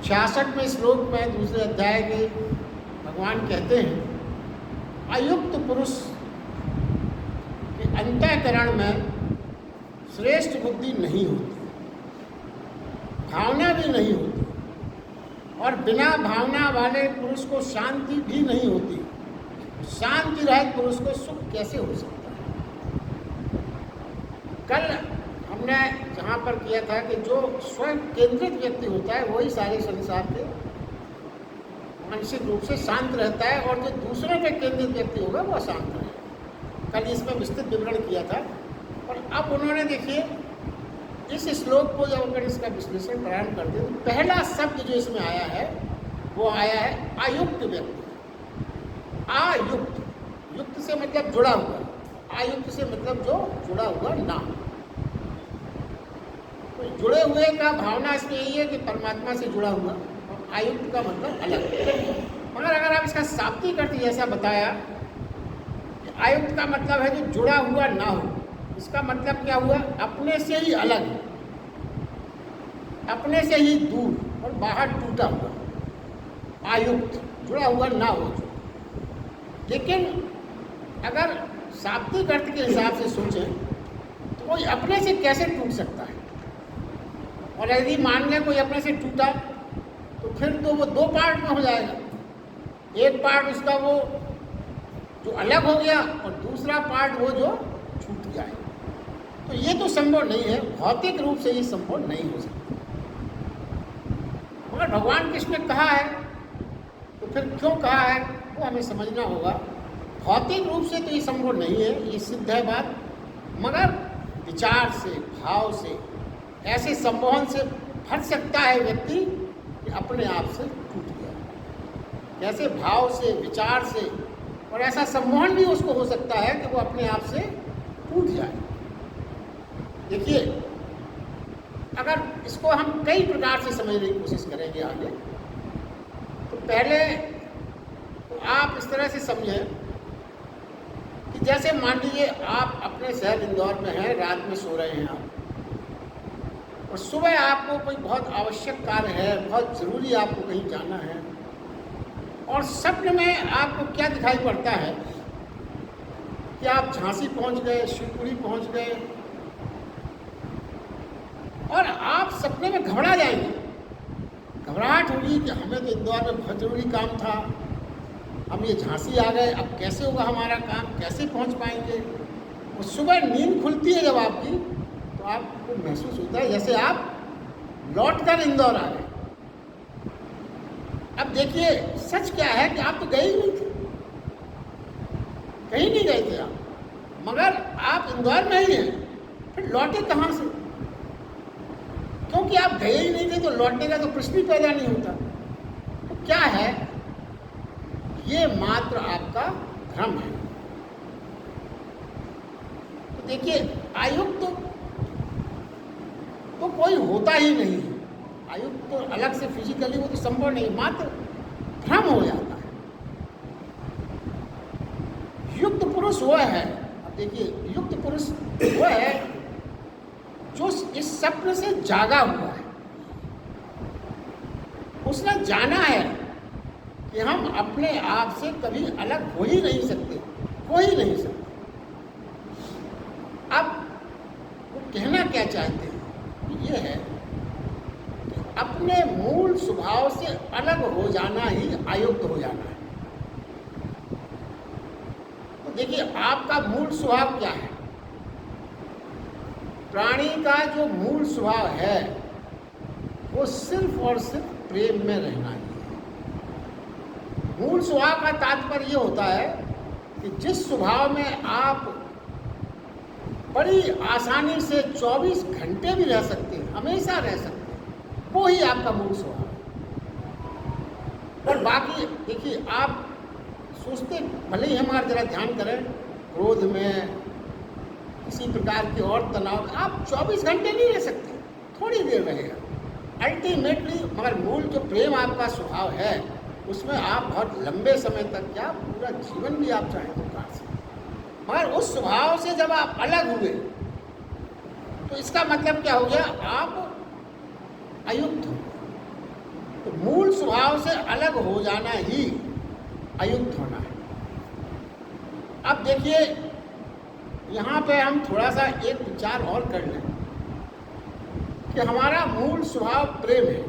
66वें श्लोक में दूसरे अध्याय के भगवान कहते हैं, अयुक्त पुरुष के अंतःकरण में श्रेष्ठ बुद्धि नहीं होती, भावना भी नहीं होती, और बिना भावना वाले पुरुष को शांति भी नहीं होती। शांति रहित पुरुष को सुख कैसे हो सकता है? कल हमने जहाँ पर किया था कि जो स्वयं केंद्रित व्यक्ति होता है वही सारे संसार के मानसिक रूप से शांत रहता है, और जो दूसरों पे केंद्रित व्यक्ति होगा वो अशांत रहेगा। कल इसमें विस्तृत विवरण किया था। और अब उन्होंने देखिए इस श्लोक को जब अगर इसका विश्लेषण प्रारंभ कर दें तो पहला शब्द जो इसमें आया है वो आया है अयुक्त व्यक्ति। आयुक्त, युक्त से मतलब जुड़ा हुआ, आयुक्त से मतलब जो जुड़ा हुआ ना। तो जुड़े हुए का भावना इसमें यही है कि परमात्मा से जुड़ा हुआ, और आयुक्त का मतलब अलग। मगर अगर आप इसका शाब्दिक अर्थ जैसा बताया कि आयुक्त का मतलब है जो जुड़ा हुआ ना हो, इसका मतलब क्या हुआ? अपने से ही अलग, अपने से ही दूर और बाहर टूटा हुआ। आयुक्त जुड़ा हुआ ना हो जो। लेकिन अगर शाब्दिक अर्थ के हिसाब से सोचें तो कोई अपने से कैसे टूट सकता है? और यदि मान लें कोई अपने से टूटा तो फिर तो वो दो पार्ट में हो जाएगा। एक पार्ट उसका वो जो अलग हो गया और दूसरा पार्ट वो जो छूट गया है। तो ये तो संभव नहीं है, भौतिक रूप से ये संभव नहीं हो सकता। मगर भगवान कृष्ण ने कहा है तो फिर क्यों कहा है वो हमें समझना होगा। भौतिक रूप से तो ये संभव नहीं है, ये सिद्ध है बात। मगर विचार से, भाव से, ऐसे संमोहन से फट सकता है व्यक्ति कि अपने आप से टूट गया। कैसे? भाव से, विचार से, और ऐसा सम्मोहन भी उसको हो सकता है कि वो अपने आप से टूट जाए। देखिए, अगर इसको हम कई प्रकार से समझने की कोशिश करेंगे आगे, तो पहले तो आप इस तरह से समझें कि जैसे मान लीजिए आप अपने शहर इंदौर में हैं, रात में सो रहे हैं आप, और सुबह आपको कोई बहुत आवश्यक कार्य है, बहुत ज़रूरी आपको कहीं जाना है, और स्वप्न में आपको क्या दिखाई पड़ता है कि आप झांसी पहुंच गए, शिवपुरी पहुंच गए, और आप सपने में घबरा जाएंगे। घबराहट होगी कि हमें तो इंदौर में बहुत ज़रूरी काम था, हम ये झांसी आ गए, अब कैसे होगा हमारा काम, कैसे पहुंच पाएंगे। और सुबह नींद खुलती है जब आपकी, तो आपको महसूस होता है जैसे आप लौटकर इंदौर आ गए। अब देखिए, सच क्या है कि आप तो गए ही नहीं थे, कहीं नहीं गए थे आप, मगर आप इंदौर में ही हैं। फिर लौटे कहाँ से? क्योंकि आप गए ही नहीं थे, तो लौटने का तो प्रश्न ही पैदा नहीं होता। तो क्या है? ये मात्र आपका भ्रम है। तो देखिए, आयुक्त तो कोई होता ही नहीं है। आयुक्त तो अलग से फिजिकली वो तो संभव नहीं, मात्र भ्रम हो जाता है। युक्त पुरुष वह है, अब देखिए, युक्त पुरुष वह है जो इस स्वप्न से जागा हुआ है। उसने जाना है कि हम अपने आप से कभी अलग हो ही नहीं सकते, हो ही नहीं सकते। अब वो कहना क्या चाहते हैं? ये है कि अपने मूल स्वभाव से अलग हो जाना ही अयुक्त हो जाना है। तो देखिए, आपका मूल स्वभाव क्या है? प्राणी का जो मूल स्वभाव है वो सिर्फ और सिर्फ प्रेम में रहना ही है। मूल स्वभाव का तात्पर्य ये होता है कि जिस स्वभाव में आप बड़ी आसानी से 24 घंटे भी रह सकते हैं, हमेशा रह सकते हैं, वो ही आपका मूल स्वभाव है। और बाकी देखिए, आप सोचते भले ही हमारा जरा ध्यान करें, क्रोध में, किसी प्रकार के और तनाव, आप 24 घंटे नहीं रह सकते, थोड़ी देर रहेगा अल्टीमेटली। मगर मूल जो प्रेम आपका स्वभाव है उसमें आप बहुत लंबे समय तक, क्या पूरा जीवन भी आप चाहें तो काट सकते। मगर उस स्वभाव से जब आप अलग हुए तो इसका मतलब क्या हो गया? आप अयुक्त हो। तो मूल स्वभाव से अलग हो जाना ही अयुक्त होना है। अब देखिए, यहाँ पे हम थोड़ा सा एक विचार और कर लें कि हमारा मूल स्वभाव प्रेम है।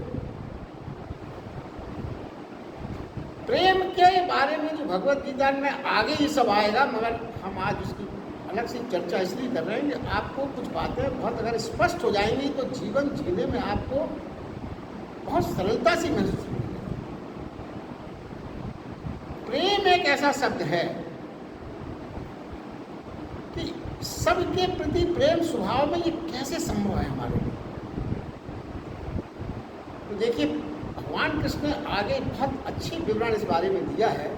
प्रेम के बारे में जो भगवत गीता में आगे ये सब आएगा, मगर हम आज उसकी अलग से चर्चा इसलिए कर रहे हैं कि आपको कुछ बातें बहुत अगर स्पष्ट हो जाएंगी तो जीवन जीने में आपको बहुत सरलता से महसूस होगी। प्रेम एक ऐसा शब्द है कि सबके प्रति प्रेम स्वभाव में ये कैसे संभव है हमारे लिए। तो देखिए, भगवान कृष्ण ने आगे बहुत अच्छी विवरण इस बारे में दिया है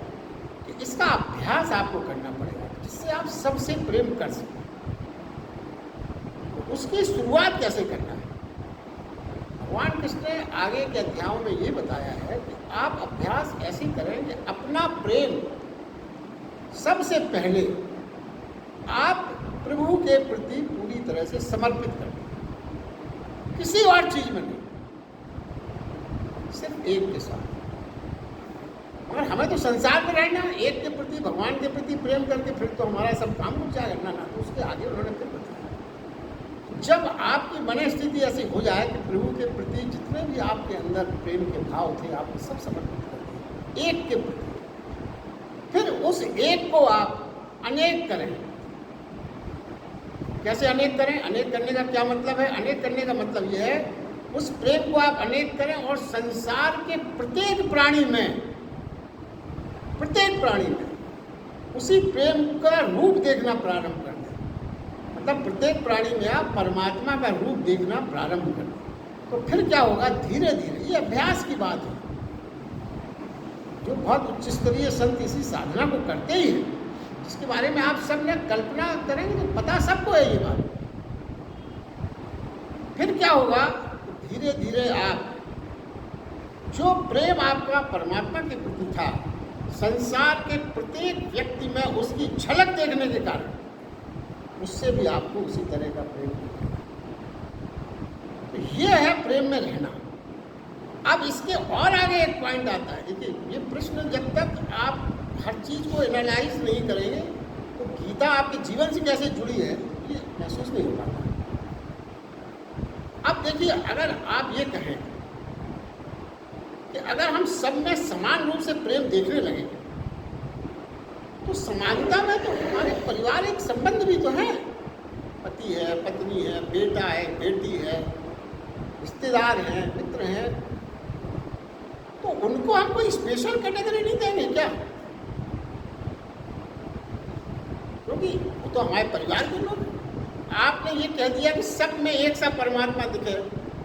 कि इसका अभ्यास आपको करना पड़ेगा जिससे आप सबसे प्रेम कर सकें। तो उसकी शुरुआत कैसे करना है, भगवान कृष्ण ने आगे के अध्यायों में ये बताया है कि आप अभ्यास ऐसे करें कि अपना प्रेम सबसे पहले आप प्रभु के प्रति पूरी तरह से समर्पित करें, किसी और चीज में नहीं, सिर्फ एक के साथ। मगर हमें तो संसार में रहना, एक के प्रति, भगवान के प्रति प्रेम करके फिर तो हमारा सब काम रुक जाएगा ना। तो उसके आगे उन्होंने फिर बताया, जब आपकी मन स्थिति ऐसी हो जाए कि प्रभु के प्रति जितने भी आपके अंदर प्रेम के भाव थे आप सब समर्पित कर दें एक के प्रति, फिर उस एक को आप अनेक करें। कैसे अनेक करें? अनेक करने का क्या मतलब है? अनेक करने का मतलब यह है उस प्रेम को आप अनेक करें और संसार के प्रत्येक प्राणी में उसी प्रेम का रूप देखना प्रारंभ कर दें। मतलब प्रत्येक प्राणी में आप परमात्मा का रूप देखना प्रारंभ कर दें। तो फिर क्या होगा, धीरे धीरे, ये अभ्यास की बात है, जो बहुत उच्च स्तरीय संत इसी साधना को करते ही हैं, जिसके बारे में आप सब ने कल्पना करेंगे तो पता सबको है ये बात। फिर क्या होगा, धीरे धीरे आप जो प्रेम आपका परमात्मा के प्रति था, संसार के प्रत्येक व्यक्ति में उसकी झलक देखने के कारण उससे भी आपको उसी तरह का प्रेम मिलेगा। तो ये है प्रेम में रहना। अब इसके और आगे एक पॉइंट आता है। देखिए, ये प्रश्न जब तक आप हर चीज को एनालाइज नहीं करेंगे तो गीता आपके जीवन से कैसे जुड़ी है ये महसूस नहीं हो पाता। अब देखिए, अगर आप ये कहें कि अगर हम सब में समान रूप से प्रेम देखने लगे तो समानता में तो हमारे पारिवारिक संबंध भी तो हैं, पति है, पत्नी है, बेटा है, बेटी है, रिश्तेदार हैं, मित्र हैं, तो उनको हम कोई स्पेशल कैटेगरी नहीं देंगे क्या? क्योंकि वो तो हमारे परिवार के लोग। आपने ये कह दिया कि सब में एक सा परमात्मा दिखे,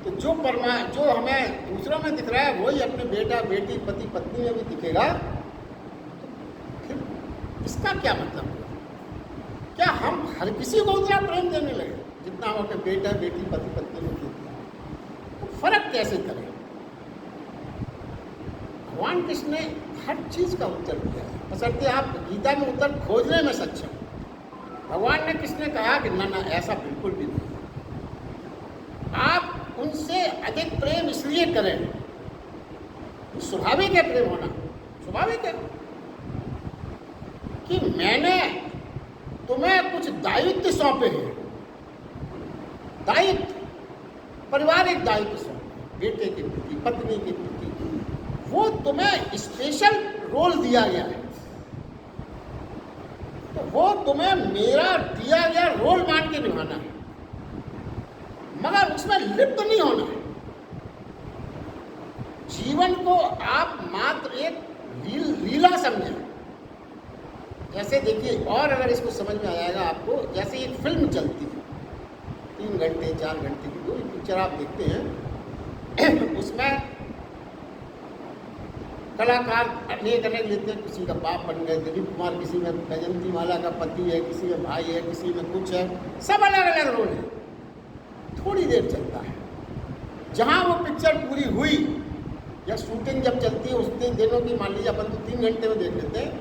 तो जो हमें दूसरों में दिख रहा है वही अपने बेटा, बेटी, पति, पत्नी में भी दिखेगा। तो फिर इसका क्या मतलब हुआ? क्या हम हर किसी को उतना प्रेम देने लगे जितना हम अपने बेटा, बेटी, पति, पत्नी में देते हैं? तो फर्क कैसे करें? भगवान कृष्ण ने हर चीज का उत्तर दिया है, बशर्ते आप गीता में उत्तर खोजने में सक्षम। भगवान ने किसने कहा कि ना, ऐसा बिल्कुल भी नहीं। आप उनसे अधिक प्रेम इसलिए करें, स्वाभाविक है प्रेम होना, स्वाभाविक है कि मैंने तुम्हें कुछ दायित्व सौंपे हैं, दायित्व, पारिवारिक दायित्व सौंपे, बेटे के प्रति, पत्नी के प्रति, वो तुम्हें स्पेशल रोल दिया गया है, तो वो तुम्हें मेरा दिया गया रोल मान के निभाना है, मगर उसमें लिप्त नहीं होना है। जीवन को आप मात्र एक लीला समझें। जैसे देखिए, और अगर इसको समझ में आ जाएगा आपको, जैसे एक फिल्म चलती है 3 घंटे 4 घंटे की, कोई पिक्चर आप देखते हैं, उसमें कलाकार अनेक लेते हैं। किसी का बाप बन गए दिलीप कुमार, किसी में बैजंती माला का पति है, किसी में भाई है, किसी में कुछ है, सब अलग अलग रोल है। थोड़ी देर चलता है, जहाँ वो पिक्चर पूरी हुई या शूटिंग जब चलती है उतने दिनों की, मान लीजिए अपन तो 3 घंटे में देख लेते हैं,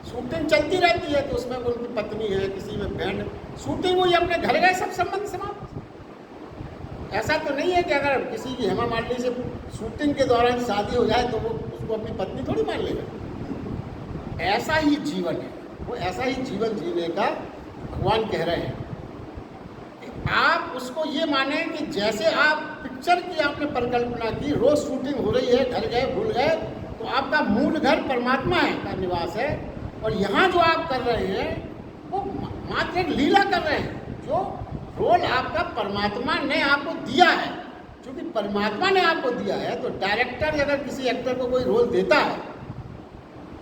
शूटिंग चलती रहती है तो उसमें उनकी पत्नी है, किसी में बहन, शूटिंग हुई, अपने घर गए, सब संबंध समाप्त। ऐसा तो नहीं है कि अगर किसी की हेमा मालिनी से शूटिंग के दौरान शादी हो जाए तो वो उसको अपनी पत्नी थोड़ी मान लेगा। ऐसा ही जीवन है, वो ऐसा ही जीवन जीने का भगवान कह रहे हैं। आप उसको ये माने कि जैसे आप पिक्चर की आपने परिकल्पना की, रोज शूटिंग हो रही है, घर गए भूल गए, तो आपका मूल घर परमात्मा है का निवास है, और यहाँ जो आप कर रहे हैं वो मात्र एक लीला कर रहे हैं। जो रोल आपका परमात्मा ने आपको दिया है, क्योंकि परमात्मा ने आपको दिया है, तो डायरेक्टर अगर किसी एक्टर को कोई रोल देता है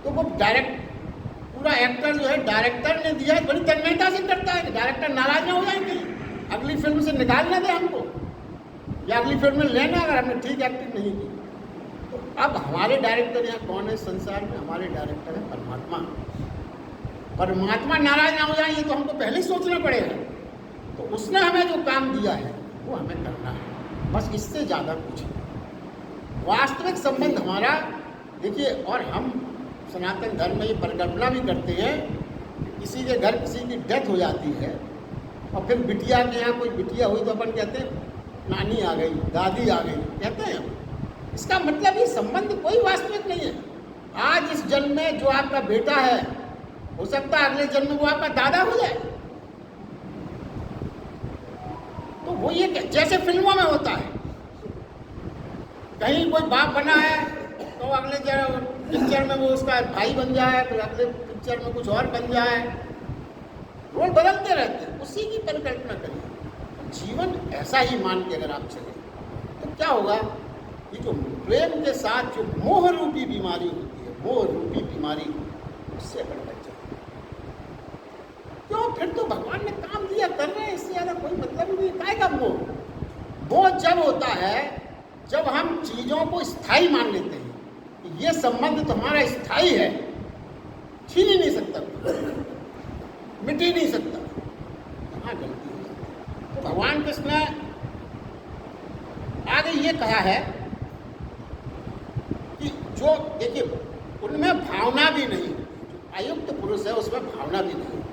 तो वो पूरा एक्टर जो है डायरेक्टर ने दिया है, बड़ी तन्मयता से करता है कि डायरेक्टर नाराज ना हो जाएंगे, अगली फिल्म से निकाल ना दे हमको, या अगली फिल्म में लेना अगर हमने ठीक एक्टिंग नहीं की। तो अब हमारे डायरेक्टर यहाँ कौन है संसार में? हमारे डायरेक्टर है परमात्मा। परमात्मा नाराज ना हो जाए ये तो हमको पहले ही सोचना पड़ेगा। तो उसने हमें जो काम दिया है वो हमें करना है, बस इससे ज़्यादा कुछ नहीं। वास्तविक संबंध हमारा देखिए, और हम सनातन धर्म में ये परिकल्पना भी करते हैं कि किसी के घर किसी की डेथ हो जाती है और फिर बिटिया के यहाँ कोई बिटिया हुई तो अपन कहते हैं नानी आ गई, दादी आ गई, कहते हैं। इसका मतलब ये संबंध कोई वास्तविक नहीं है। आज इस जन्म में जो आपका बेटा है, हो सकता है अगले जन्म में वो आपका दादा हो जाए। तो वो ये जैसे फिल्मों में होता है, कहीं कोई बाप बना है तो अगले पिक्चर में वो उसका भाई बन जाए, फिर अगले पिक्चर में कुछ और बन जाए, रोल बदलते रहते हैं। उसी की परिकल्पना करिए। जीवन ऐसा ही मान के अगर आप चले तो क्या होगा? ये जो प्रेम के साथ जो मोह रूपी बीमारी होती है, मोह रूपी बीमारी, उससे अगर बच जाए, क्यों? फिर तो भगवान ने काम दिया, कर रहे हैं, इससे ज़्यादा कोई मतलब ही नहीं। काहेगा मोह? मोह जब होता है जब हम चीज़ों को स्थायी मान लेते हैं, ये संबंध तो हमारा स्थायी है, छीन ही नहीं सकता, मिट ही नहीं सकता। हाँ, गलती हो जाती है। तो भगवान कृष्ण ने आगे ये कहा है कि जो देखिए उनमें भावना भी नहीं, जो आयुक्त पुरुष है उसमें भावना भी नहीं।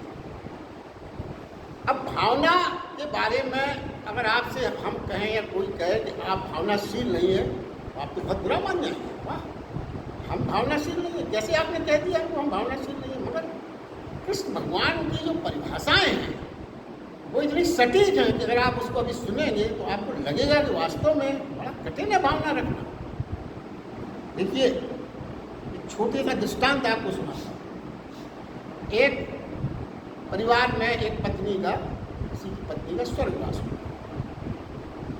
अब भावना के बारे में अगर आपसे हम कहें या कोई कहे कि आप भावनाशील नहीं है, तो आप तो बहुत बुरा मान जाएंगे। वाह, हम भावनाशील नहीं है, जैसे आपने कह दिया हमको हम भावनाशील नहीं है। मगर कृष्ण भगवान की जो परिभाषाएं हैं वो इतनी सटीक है कि अगर आप उसको अभी सुनेंगे तो आपको लगेगा कि वास्तव में बड़ा कठिन है भावना रखना। देखिए, एक छोटे सा दृष्टांत आपको सुनाता हूँ। एक परिवार में एक पत्नी का, किसी की पत्नी का स्वर्गवास हुआ।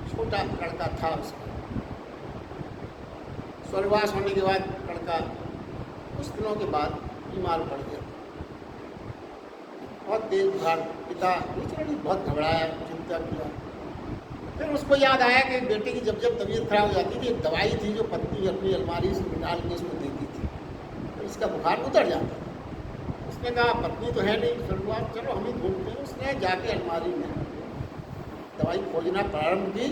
छोटा लड़का था उसका। स्वर्गवास होने के बाद लड़का कुछ दिनों के बाद बीमार पड़ गया, बहुत देखभाल, पिता नेचुरली बहुत घबराया, चिंता किया। फिर उसको याद आया कि बेटे की जब जब तबीयत खराब हो जाती थी, एक दवाई थी जो पत्नी अपनी अलमारी से निकाल के उसको देती थी, तो इसका बुखार उतर जाता था। उसने कहा पत्नी तो है नहीं स्वर्गवास, चलो हम ही ढूंढते हैं। उसने जाके अलमारी में दवाई खोजना प्रारंभ की।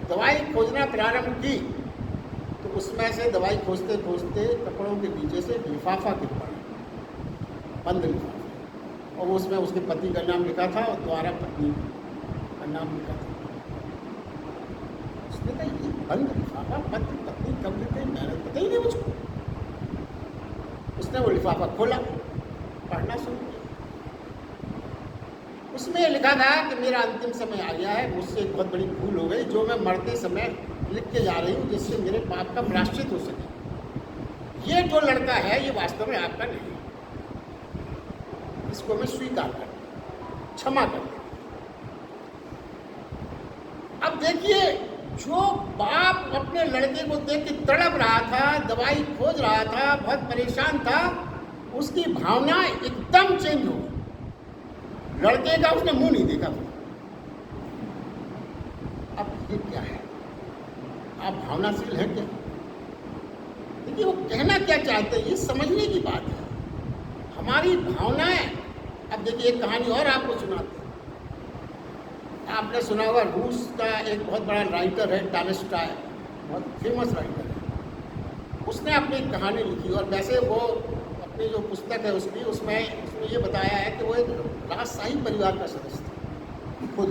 दवाई खोजना प्रारंभ की तो उसमें से दवाई खोजते खोजते कपड़ों के नीचे से लिफाफा गिर पड़ा, बंद लिफाफा, और उसमें उसके पति का नाम लिखा था और द्वारा पत्नी का नाम लिखा था। उसने कहा ये बंद लिफाफा पति पत्नी कब लिखे, मैंने पता ही नहीं मुझको। उसने वो लिफाफा खोला, पढ़ना शुरू किया। उसमें लिखा था कि मेरा अंतिम समय आ गया है, मुझसे एक बहुत बड़ी भूल हो गई जो मैं मरते समय लिख के जा रही हूँ, जिससे मेरे पाप का प्रायश्चित हो सके। ये जो लड़का है ये वास्तव में आपका नहीं, इसको मैं स्वीकार कर, क्षमा कर। अब देखिए, जो बाप अपने लड़के को देख के तड़प रहा था, दवाई खोज रहा था, बहुत परेशान था, उसकी भावना एकदम चेंज हो गई। लड़के का उसने मुंह नहीं देखा। अब ये क्या है? आप भावनाशील हैं क्या? देखिए, वो कहना क्या चाहते हैं ये समझने की बात है। हमारी भावनाएं, अब देखिए एक कहानी और आपको सुनाते हैं। आपने सुना होगा, रूस का एक बहुत बड़ा राइटर है टॉलस्टॉय, बहुत फेमस राइटर है। उसने अपनी एक कहानी लिखी, और वैसे वो अपनी जो पुस्तक है उसमें उसने ये बताया है कि वो एक राजशाही परिवार का सदस्य था खुद,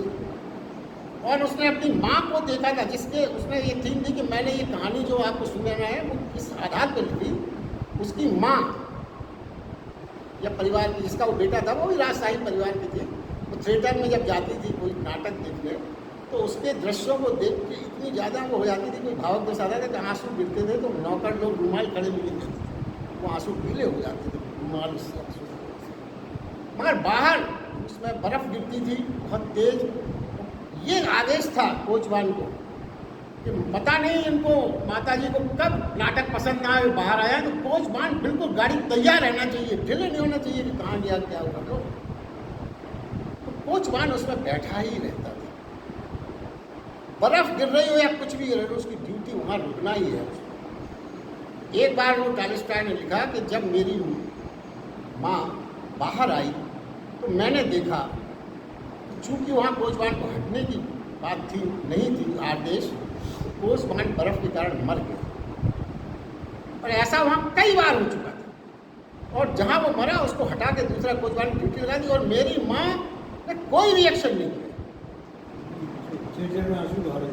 और उसने अपनी माँ को देखा था, जिसके उसने ये थीम दी कि मैंने ये कहानी जो आपको सुनाना है वो किस आधार पर लिखी। उसकी माँ या परिवार की, जिसका वो बेटा था वो भी राजशाही परिवार की थी, वो थिएटर में जब जाती थी कोई नाटक देखने, तो उसके दृश्यों को देख के इतनी ज़्यादा वो हो जाती थी, कोई भावक दृश्य आता था कि आंसू गिरते थे, तो नौकर लोग रुमाल खड़े मिले देते थे, वो आंसू गीले हो जाते थे रुमाल से आंसू। मगर बाहर उसमें बर्फ़ गिरती थी बहुत तेज। ये आदेश था कोचवान को कि पता नहीं इनको माताजी को कब नाटक पसंद ना आए, बाहर आया, तो कोचवान बिल्कुल गाड़ी तैयार रहना चाहिए, ढीले नहीं होना चाहिए कि कहाँ गया क्या हुआ। लो तो कोचवान उसमें बैठा ही रहता था, बर्फ़ गिर रही हो या कुछ भी गिर रही हो, उसकी ड्यूटी वहाँ रुकना ही है। एक बार वो टॉलस्टॉय ने लिखा कि जब मेरी माँ बाहर आई तो मैंने देखा, चूंकि वहाँ कोचवान को हटने की बात थी, नहीं थी आदेश, कोचवान बर्फ के कारण मर गया। और ऐसा वहाँ कई बार हो चुका था, और जहाँ वो मरा उसको हटा के दूसरा कोचवान ड्यूटी लगा दी, और मेरी माँ ने कोई रिएक्शन नहीं किया। थिएटर में आंसू आ रहे।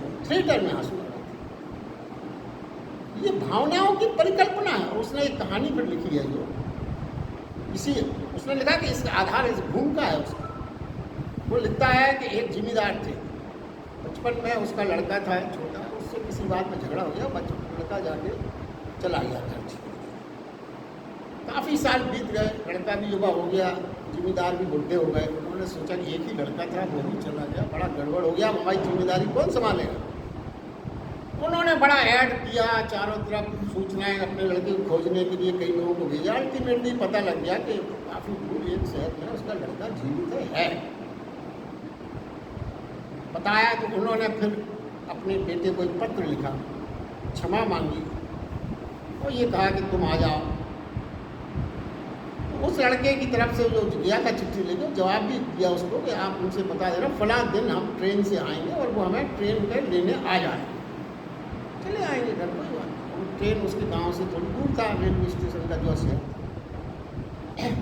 ये भावनाओं की परिकल्पना है, और उसने एक कहानी पर लिखी है जो इसी, उसने लिखा कि इसका आधार इस भूमिका है उसका। वो लिखता है कि एक जिम्मेदार थे, बचपन में उसका लड़का था छोटा, उससे किसी बात में झगड़ा हो गया, लड़का जाके चला गया घर से। काफ़ी साल बीत गए, लड़का भी युवा हो गया, जिम्मेदार भी बुढ़े हो गए। उन्होंने सोचा कि एक ही लड़का था, वो भी चला गया, बड़ा गड़बड़ हो गया, हमारी जिम्मेदारी कौन संभालेगा। उन्होंने बड़ा ऐड किया, चारों तरफ सूचनाएं अपने लड़के को खोजने के लिए कई लोगों को भेजा। अल्टीमेटली पता लग गया कि काफ़ी दूर एक शहर में उसका लड़का जीवित है। बताया तो उन्होंने फिर अपने बेटे को एक पत्र लिखा, क्षमा मांगी और ये कहा कि तुम आ जाओ। तो उस लड़के की तरफ से जो गया था चिट्ठी लेके, जवाब भी दिया उसको कि आप उनसे बता देना फलां दिन हम ट्रेन से आएंगे और वो हमें ट्रेन पर लेने आ जाए, चले आएंगे घर, कोई बात नहीं। ट्रेन उसके गांव से थोड़ी दूर था, रेलवे स्टेशन का जो शहर।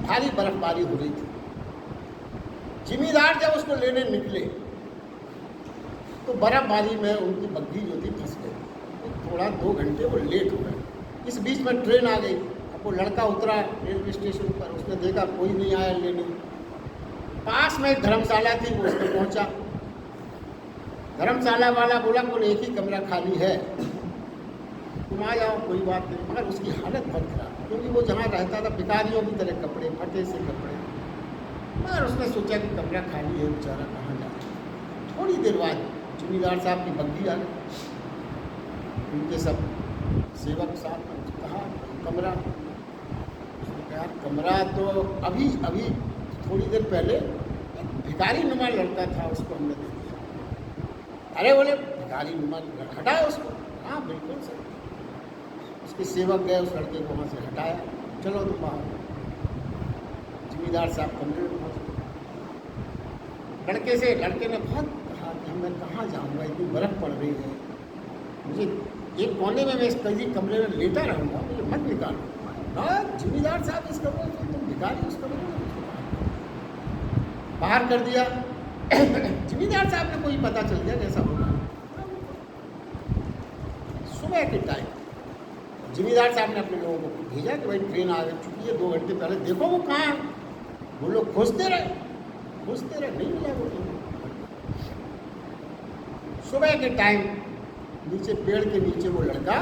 भारी बर्फबारी हो रही थी। जिम्मेदार जब उसको लेने निकले तो बर्फबारी में उनकी बग्घी जो थी फंस गई, तो थोड़ा 2 घंटे वो लेट हो गए। इस बीच में ट्रेन आ गई। अब वो लड़का उतरा रेलवे स्टेशन पर, उसने देखा कोई नहीं आया लेने। पास में एक धर्मशाला थी, वो उसमें पहुंचा। धर्मशाला वाला बोला बोले एक ही कमरा खाली है, तुम आ जाओ, कोई बात नहीं। मगर उसकी हालत बहुत खराब, क्योंकि वो जहाँ रहता था भिखारियों की तरह कपड़े, फटे से कपड़े। मगर उसने सोचा कि कमरा खाली है, बेचारा कहाँ जाए। थोड़ी देर बाद जिम्मेदार साहब की बग्घी आ गई, उनके सब सेवक साहब ने कहा कमरा। उसने कहा कमरा तो अभी अभी थोड़ी देर पहले एक भिखारी नुमा लड़का था, उसको हमने दे दिया। अरे बोले भिखारी नुमा हटाओ उसको। हाँ बिल्कुल सर। उसके सेवक गए, उस लड़के को वहाँ से हटाया, चलो तुम बाहर। जिम्मेदार साहब कमरे में पहुँच गए। लड़के ने बहुत कहा कि मैं कहाँ जाऊँगा, इतनी बर्फ़ पड़ रही है, मुझे एक कोने में मैं इस कैदी कमरे में लेटा रहूँगा, मुझे मत निकालो। जिम्मेदार साहब इस कमरे में, तुम भिखारी उस कमरे में, बाहर कर दिया। जिम्मेदार साहब ने कोई पता चल गया कैसा होगा। सुबह के टाइम जिम्मेदार साहब ने अपने लोगों को भेजा कि भाई ट्रेन आ चुकी है, 2 घंटे पहले देखो वो कहाँ है। वो लोग खोजते रहे, नहीं मिला वो लोग। सुबह के टाइम नीचे पेड़ के नीचे वो लड़का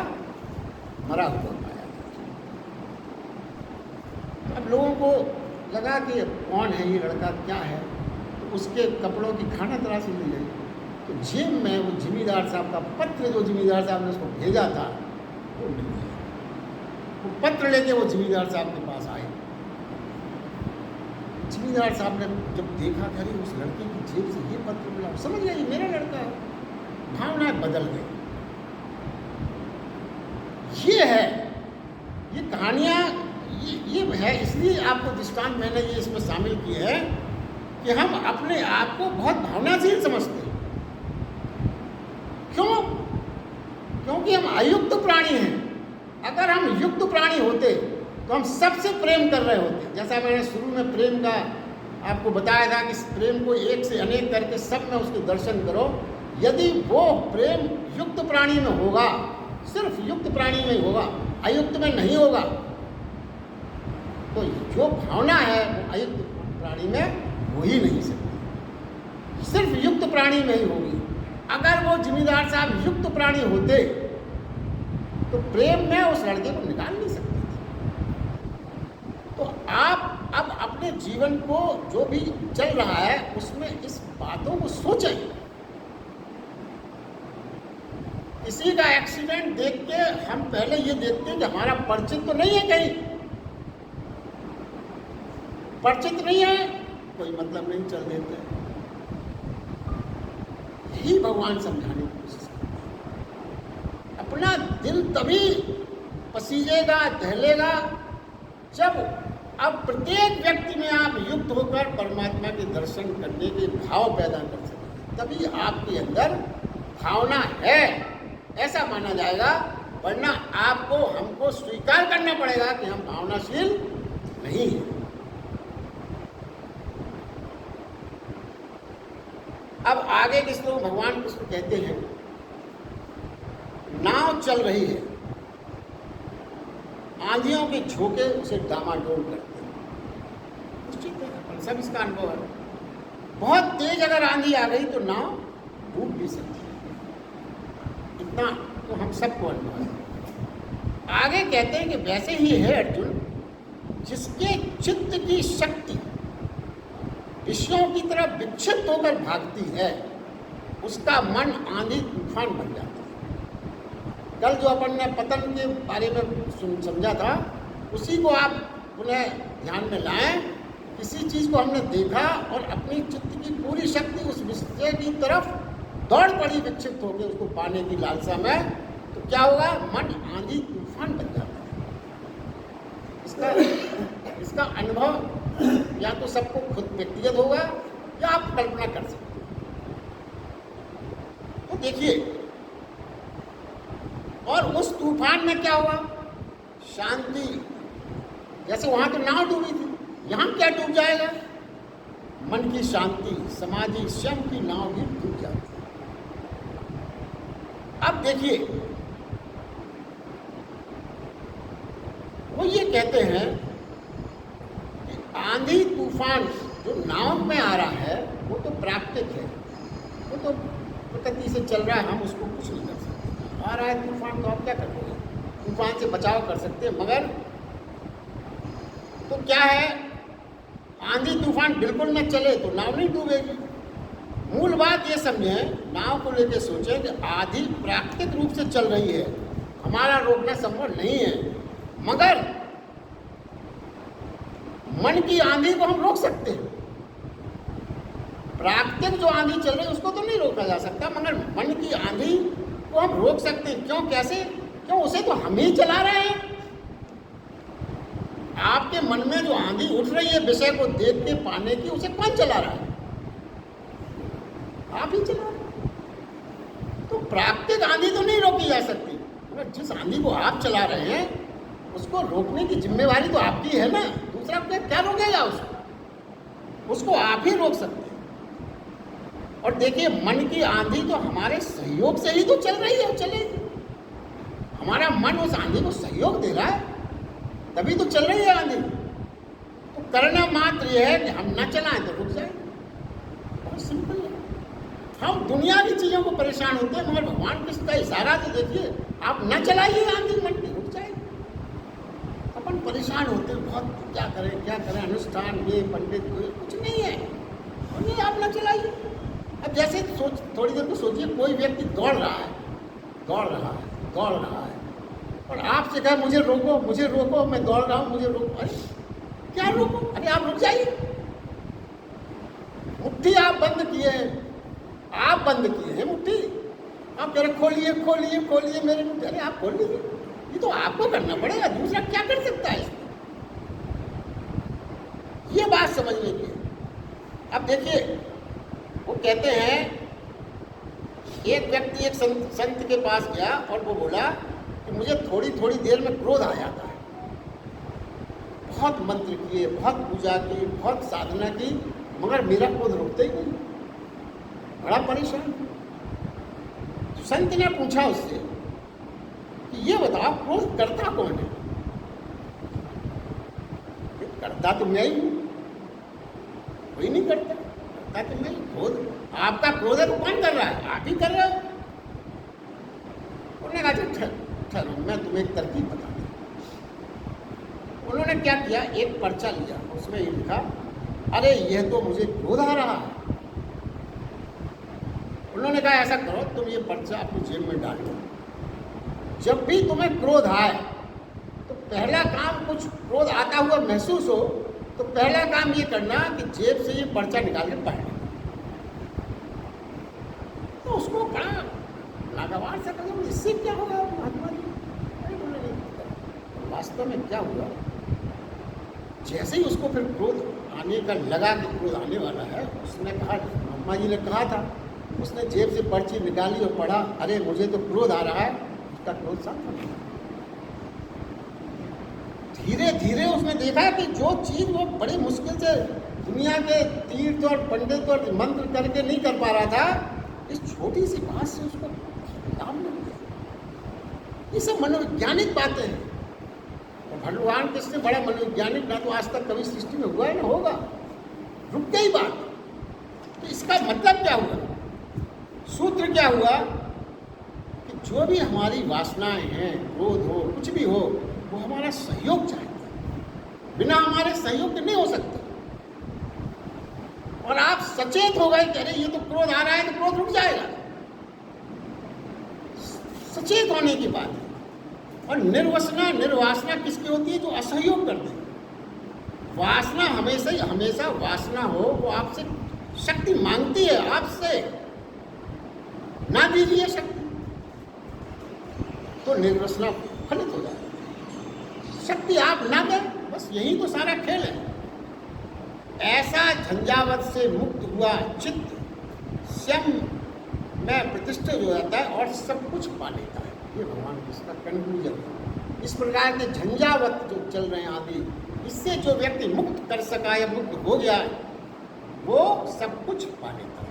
मरा हुआ पाया। अब लोगों को लगा कि कौन है ये लड़का, क्या है। तो उसके कपड़ों की खाना तलाशी मिल गई। तो जेब में वो जिम्मेदार साहब का पत्र, जो जिम्मेदार साहब ने उसको भेजा था, वो मिल गया। वो पत्र लेके वो जिम्मेदार साहब के पास आए। जिम्मेदार साहब ने जब देखा कि उस लड़के की जेब से ये पत्र मिला, समझ गया ये मेरा लड़का है। भावनाएं बदल गई। ये है, ये कहानियाँ ये है। इसलिए आपको दृष्टांत मैंने ये इसमें शामिल किए हैं कि हम अपने आप को बहुत भावनाशील समझते हैं। क्यों? क्योंकि हम अयुक्त प्राणी हैं। अगर हम युक्त प्राणी होते तो हम सबसे प्रेम कर रहे होते। जैसा मैंने शुरू में प्रेम का आपको बताया था कि प्रेम को एक से अनेक करके सब में उसके दर्शन करो। यदि वो प्रेम युक्त प्राणी में होगा, सिर्फ युक्त प्राणी में ही होगा, अयुक्त में नहीं होगा, तो जो भावना है वो अयुक्त प्राणी में हो ही नहीं सकती, सिर्फ युक्त प्राणी में ही होगी। अगर वो जिम्मेदार साहब युक्त प्राणी होते तो प्रेम में उस लड़के को निकाल नहीं सकते थे। तो आप अब अपने जीवन को जो भी चल रहा है उसमें इस बातों को सोचें। किसी का एक्सीडेंट देख के हम पहले ये देखते हैं कि हमारा परिचित तो नहीं है, कहीं परिचित नहीं है, कोई मतलब नहीं, चल देते हैं। यही भगवान समझाने की कोशिश करते हैं। अपना दिल तभी पसीजेगा, दहलेगा जब अब प्रत्येक व्यक्ति में आप युक्त होकर परमात्मा के दर्शन करने के भाव पैदा कर सकें, तभी आपके अंदर भावना है ऐसा माना जाएगा। वरना आपको हमको स्वीकार करना पड़ेगा कि हम भावनाशील नहीं हैं। अब आगे किस लोग भगवान कृष्ण कहते हैं, नाव चल रही है, आंधियों के झोंके उसे डामाडोल करते हैं। निश्चित है, अपन सब इसका अनुभव है। बहुत तेज अगर आंधी आ गई तो नाव डूब भी सकती है, इतना तो हम सबको अनुभव है। आगे कहते हैं कि वैसे ही है अर्जुन, जिसके चित्त की शक्ति विषयों की तरफ विक्षिप्त होकर भागती है, उसका मन आंधी तूफान बन जाता है। कल जो अपन ने पतन के बारे में समझा था, उसी को आप पुनः ध्यान में लाएं। किसी चीज़ को हमने देखा और अपनी चित्त की पूरी शक्ति उस विषय की तरफ दौड़ पड़ी, विक्षिप्त होकर उसको पाने की लालसा में, तो क्या होगा, मन आंधी तूफान बन जाता है। इसका अनुभव या तो सबको खुद व्यक्तिगत होगा या आप कल्पना कर सकते हैं। तो देखिए, और उस तूफान में क्या हुआ, शांति। जैसे वहां तो नाव डूबी थी, यहां क्या डूब जाएगा, मन की शांति, समाधि, स्वयं की नाव भी डूब जाती है। अब देखिए, वो ये कहते हैं आंधी तूफान जो नाव में आ रहा है वो तो प्राकृतिक है, वो तो प्रकृति से चल रहा है, हम उसको कुछ नहीं कर सकते। आ रहा है तूफान तो आप क्या करोगे, तूफान से बचाव कर सकते हैं, मगर तो क्या है, आंधी तूफान बिल्कुल न चले तो नाव नहीं डूबेगी। मूल बात ये समझें, नाव को लेकर सोचें कि आंधी प्राकृतिक रूप से चल रही है, हमारा रोकना संभव नहीं है, मगर मन की आंधी को हम रोक सकते हैं। प्राकृतिक जो आंधी चल रही है उसको तो नहीं रोका जा सकता, मगर मन की आंधी को हम रोक सकते हैं। क्यों, कैसे, क्यों, उसे तो हम ही चला रहे हैं। आपके मन में जो आंधी उठ रही है विषय को देख के पाने की, उसे कौन चला रहा है, आप ही चला रहे हैं। तो प्राकृतिक आंधी तो नहीं रोकी जा सकती, मगर जिस आंधी को आप चला रहे हैं उसको रोकने की जिम्मेवारी तो आपकी है ना। दूसरा क्या रोकेगा उसको आप ही रोक सकते हैं। और देखिए, मन की आंधी तो हमारे सहयोग से ही तो चल रही है, चलेगी। हमारा मन उस आंधी को सहयोग दे रहा है, तभी तो चल रही है आंधी। तो करना मात्र यह है कि हम न चलाएं तो रुक जाए, बहुत सिंपल है। हम दुनिया की चीज़ों को परेशान होते हैं, मगर भगवान कृष्ण का इशारा तो देखिए, आप न चलाइए आंधी, मन की रुक जाए। अपन परेशान होते हैं बहुत, क्या करें, अनुष्ठान, ये पंडित, कुछ नहीं है, और ये आप न चलाइए। अब जैसे थोड़ी देर को सोचिए, कोई व्यक्ति दौड़ रहा है, और आपसे कहे मुझे रोको, मैं दौड़ रहा हूँ, मुझे रोको। अरे क्या रोको, अरे आप रुक जाइए। मुट्ठी आप बंद किए हैं, मुट्ठी आप कह रहे खोलिए मेरे मुट्ठी। अरे आप खोल लीजिए, ये तो आपको करना पड़ेगा, दूसरा क्या कर सकता है इसमें। ये बात समझने की है। अब देखिए, वो कहते हैं, एक व्यक्ति एक संत के पास गया और वो बोला कि मुझे थोड़ी थोड़ी देर में क्रोध आ जाता है। बहुत मंत्र किए, बहुत पूजा की, बहुत साधना की, मगर मेरा क्रोध रुकता ही नहीं, बड़ा परेशान। संत ने पूछा उससे कि ये बताओ क्रोध करता कौन है? करता तो मैं ही हूं, कोई नहीं करता, करता तो मैं ही। क्रोध आपका क्रोध है तो कौन कर रहा है? आप ही कर रहे हो। उन्होंने कहा ठहरो, मैं तुम्हें एक तरकीब बताता हूं। उन्होंने क्या किया, एक पर्चा लिया, उसमें ये लिखा, अरे यह तो मुझे क्रोध आ रहा है। उन्होंने कहा ऐसा करो, तुम ये पर्चा अपनी जेब में डाल दो, जब भी तुम्हें क्रोध आए तो पहला काम, कुछ क्रोध आता हुआ महसूस हो तो पहला काम ये करना कि जेब से ये पर्चा निकाल के पढ़ लेना। तो उसको बड़ा नागवार से कहा, इससे क्या होगा महात्मा जी? अरे बोले नहीं, वास्तव में क्या हुआ, जैसे ही उसको फिर क्रोध आने का लगा कि क्रोध आने वाला है, उसने कहा, अम्मा जी ने कहा था, उसने जेब से पर्ची निकाली और पढ़ा, अरे मुझे तो क्रोध आ रहा है, उसका क्रोध शांत हो गया। धीरे धीरे उसने देखा कि जो चीज़ वो बड़ी मुश्किल से दुनिया के तीर्थ और पंडित और मंत्र करके नहीं कर पा रहा था, इस छोटी सी बात से उसको लाभ मिल गया। ये सब मनोवैज्ञानिक बातें हैं। भगवान कृष्ण बड़ा मनोवैज्ञानिक ना तो आज तक कभी सृष्टि में हुआ है ना होगा। रुक गई बात। तो इसका मतलब क्या हुआ, सूत्र क्या हुआ कि जो भी हमारी वासनाएं हैं, क्रोध हो, कुछ भी हो, वो हमारा सहयोग चाहता है, बिना हमारे सहयोग के नहीं हो सकता। और आप सचेत हो गए कि अरे ये तो क्रोध आ रहा है, तो क्रोध रुक जाएगा। सचेत होने की बात है। और निर्वसना निर्वासना किसकी होती है? जो असहयोग करते हैं। वासना हमेशा वासना हो, वो आपसे शक्ति मांगती है, आपसे ना दीजिए शक्ति तो निर्वसना फलित हो जाए। शक्ति आप ना दें, बस यही तो सारा खेल है। ऐसा झंझावत से मुक्त हुआ चित्त स्वयं में प्रतिष्ठित हो जाता है और सब कुछ पा लेता है। ये भगवान कृष्ण का कंक्लूजन है। इस प्रकार के झंझावत जो चल रहे हैं आदि, इससे जो व्यक्ति मुक्त कर सका या मुक्त हो गया, वो सब कुछ पा लेता है।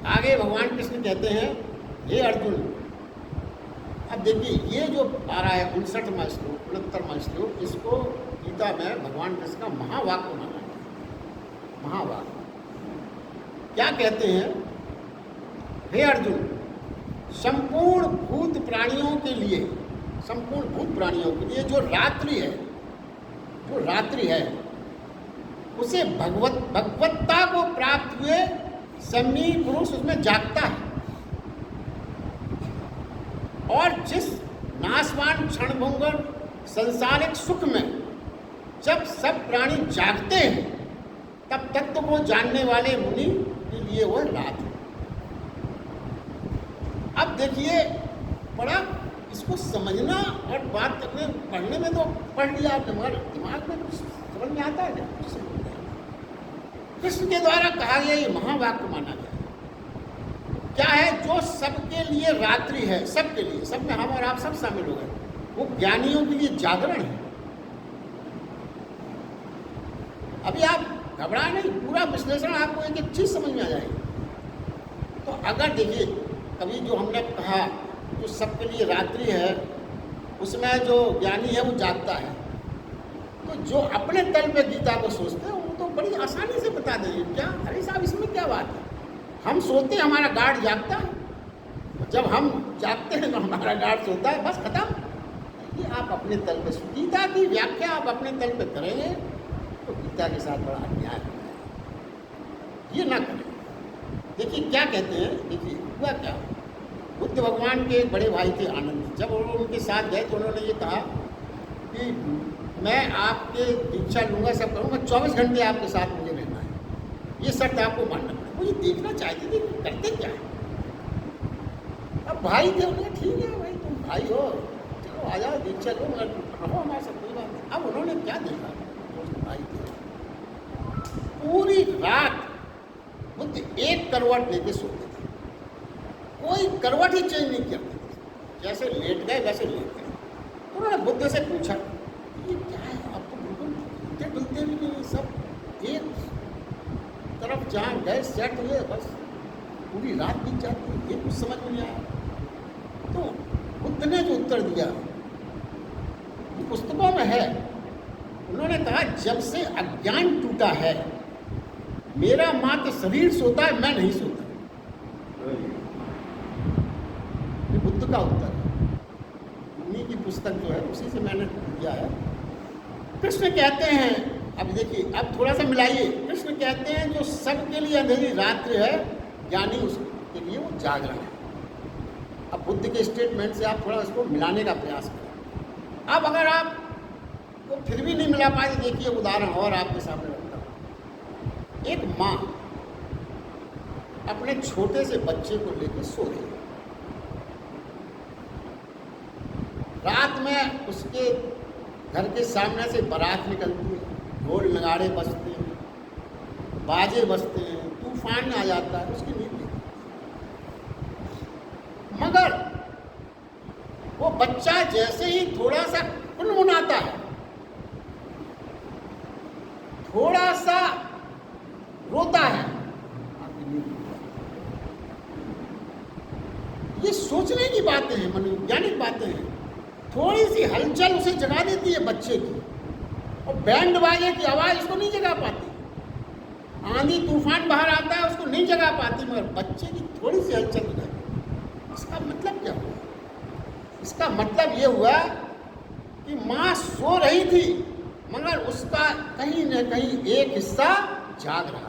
आगे भगवान कृष्ण कहते हैं, हे अर्जुन, अब देखिए ये जो आ रहा है 59वां श्लोक 69वां श्लोक, इसको गीता में भगवान कृष्ण का महावाक्य माना है। महावाक्य क्या कहते हैं? हे अर्जुन, संपूर्ण भूत प्राणियों के लिए, संपूर्ण भूत प्राणियों के लिए जो रात्रि है उसे भगवत्ता को प्राप्त हुए सम्मी पुरुष उसमें जागता है। और जिस नाशवान क्षणभंगुर संसारिक सुख में जब सब प्राणी जागते हैं, तब तत्व को जानने वाले मुनि के लिए वह रात है। अब देखिए, बड़ा इसको समझना और बात करने पढ़ने में तो पढ़ लिया आपने, मगर दिमाग में कुछ समझ में आता है क्या? कुछ समझ में नहीं। कृष्ण के द्वारा कहा गया ये महावाक्य माना गया। क्या है? जो सबके लिए रात्रि है, सबके लिए, सब में हम और आप सब शामिल हो गए, वो ज्ञानियों के लिए जागरण है। अभी आप घबराए नहीं, पूरा विश्लेषण आपको एक एक चीज समझ में आ जाएगी। तो अगर देखिए, कभी जो हमने कहा जो सबके लिए रात्रि है, उसमें जो ज्ञानी है वो जागता है, तो जो अपने तल पे गीता को सोचते हैं वो तो बड़ी आसानी से बता देंगे। क्या अरे साहब, इसमें क्या बात है? हम सोते हैं, हमारा गार्ड जागता है, जब हम जागते हैं तो हमारा गार्ड सोता है, बस खत्म। ये आप अपने तल पे, गीता की व्याख्या आप अपने तल पे करेंगे तो गीता के साथ बड़ा अन्याय होगा, ये ना करें। देखिए क्या कहते हैं, देखिए हुआ क्या, बुद्ध भगवान के एक बड़े भाई थे आनंद, जब वो उनके साथ गए तो उन्होंने ये कहा कि मैं आपके दीक्षा लूँगा, सब करूँगा, 24 घंटे आपके साथ मुझे रहना है, ये शर्त आपको मानना पड़ेगा। मुझे देखना चाहते थे कि करते क्या है। अब भाई थे, उन्होंने ठीक है भाई, तुम भाई हो, चलो आ जाओ, दीक्षा लो, मगर रहो हमारे साथ, कोई बात नहीं। अब उन्होंने क्या देखा, भाई थे, पूरी रात बुद्ध एक करवट लेके सोते थे, कोई करवट ही चेंज नहीं करते थे, जैसे लेट गए वैसे लेट गए। तो उन्होंने बुद्ध से पूछा ये क्या है, आप तो बिल्कुल हिलते डुलते भी नहीं, सब एक तरफ जहाँ गए सेट हुए, बस पूरी रात बीत जाती है, ये कुछ समझ में नहीं आया। तो बुद्ध ने जो उत्तर दिया ये पुस्तकों में है। उन्होंने कहा जब से अज्ञान टूटा है मेरा मात्र शरीर सोता है, मैं नहीं सोता। ये बुद्ध का उत्तर है, उन्हीं की पुस्तक जो है उसी से मैंने दिया है। कृष्ण कहते हैं, अब देखिए अब थोड़ा सा मिलाइए, कृष्ण कहते हैं जो सबके लिए अंधेरी रात्रि है ज्ञानी उसके लिए वो जागरण है। अब बुद्ध के स्टेटमेंट से आप थोड़ा उसको मिलाने का प्रयास करें। अब अगर आप को फिर भी नहीं मिला पाए, देखिए उदाहरण और आपके सामने रखता हूँ। एक माँ अपने छोटे से बच्चे को लेकर सो रही है। रात में उसके घर के सामने से बारात निकलती है, ढोल नगाड़े बजते हैं, बाजे बजते हैं, तूफान आ जाता है, उसकी नींद नहीं। मगर वो बच्चा जैसे ही थोड़ा सा कुनमुनाता है, थोड़ा सा रोता है, ये सोचने की बातें हैं, मनोवैज्ञानिक बातें हैं। थोड़ी सी हलचल उसे जगा देती है बच्चे की, और बैंड बाजे की आवाज़ उसको नहीं जगा पाती। आंधी तूफान बाहर आता है उसको नहीं जगा पाती, मगर बच्चे की थोड़ी सी हलचल हो जाती। इसका मतलब क्या हुआ? इसका मतलब ये हुआ कि माँ सो रही थी मगर उसका कहीं न कहीं एक हिस्सा जाग रहा था।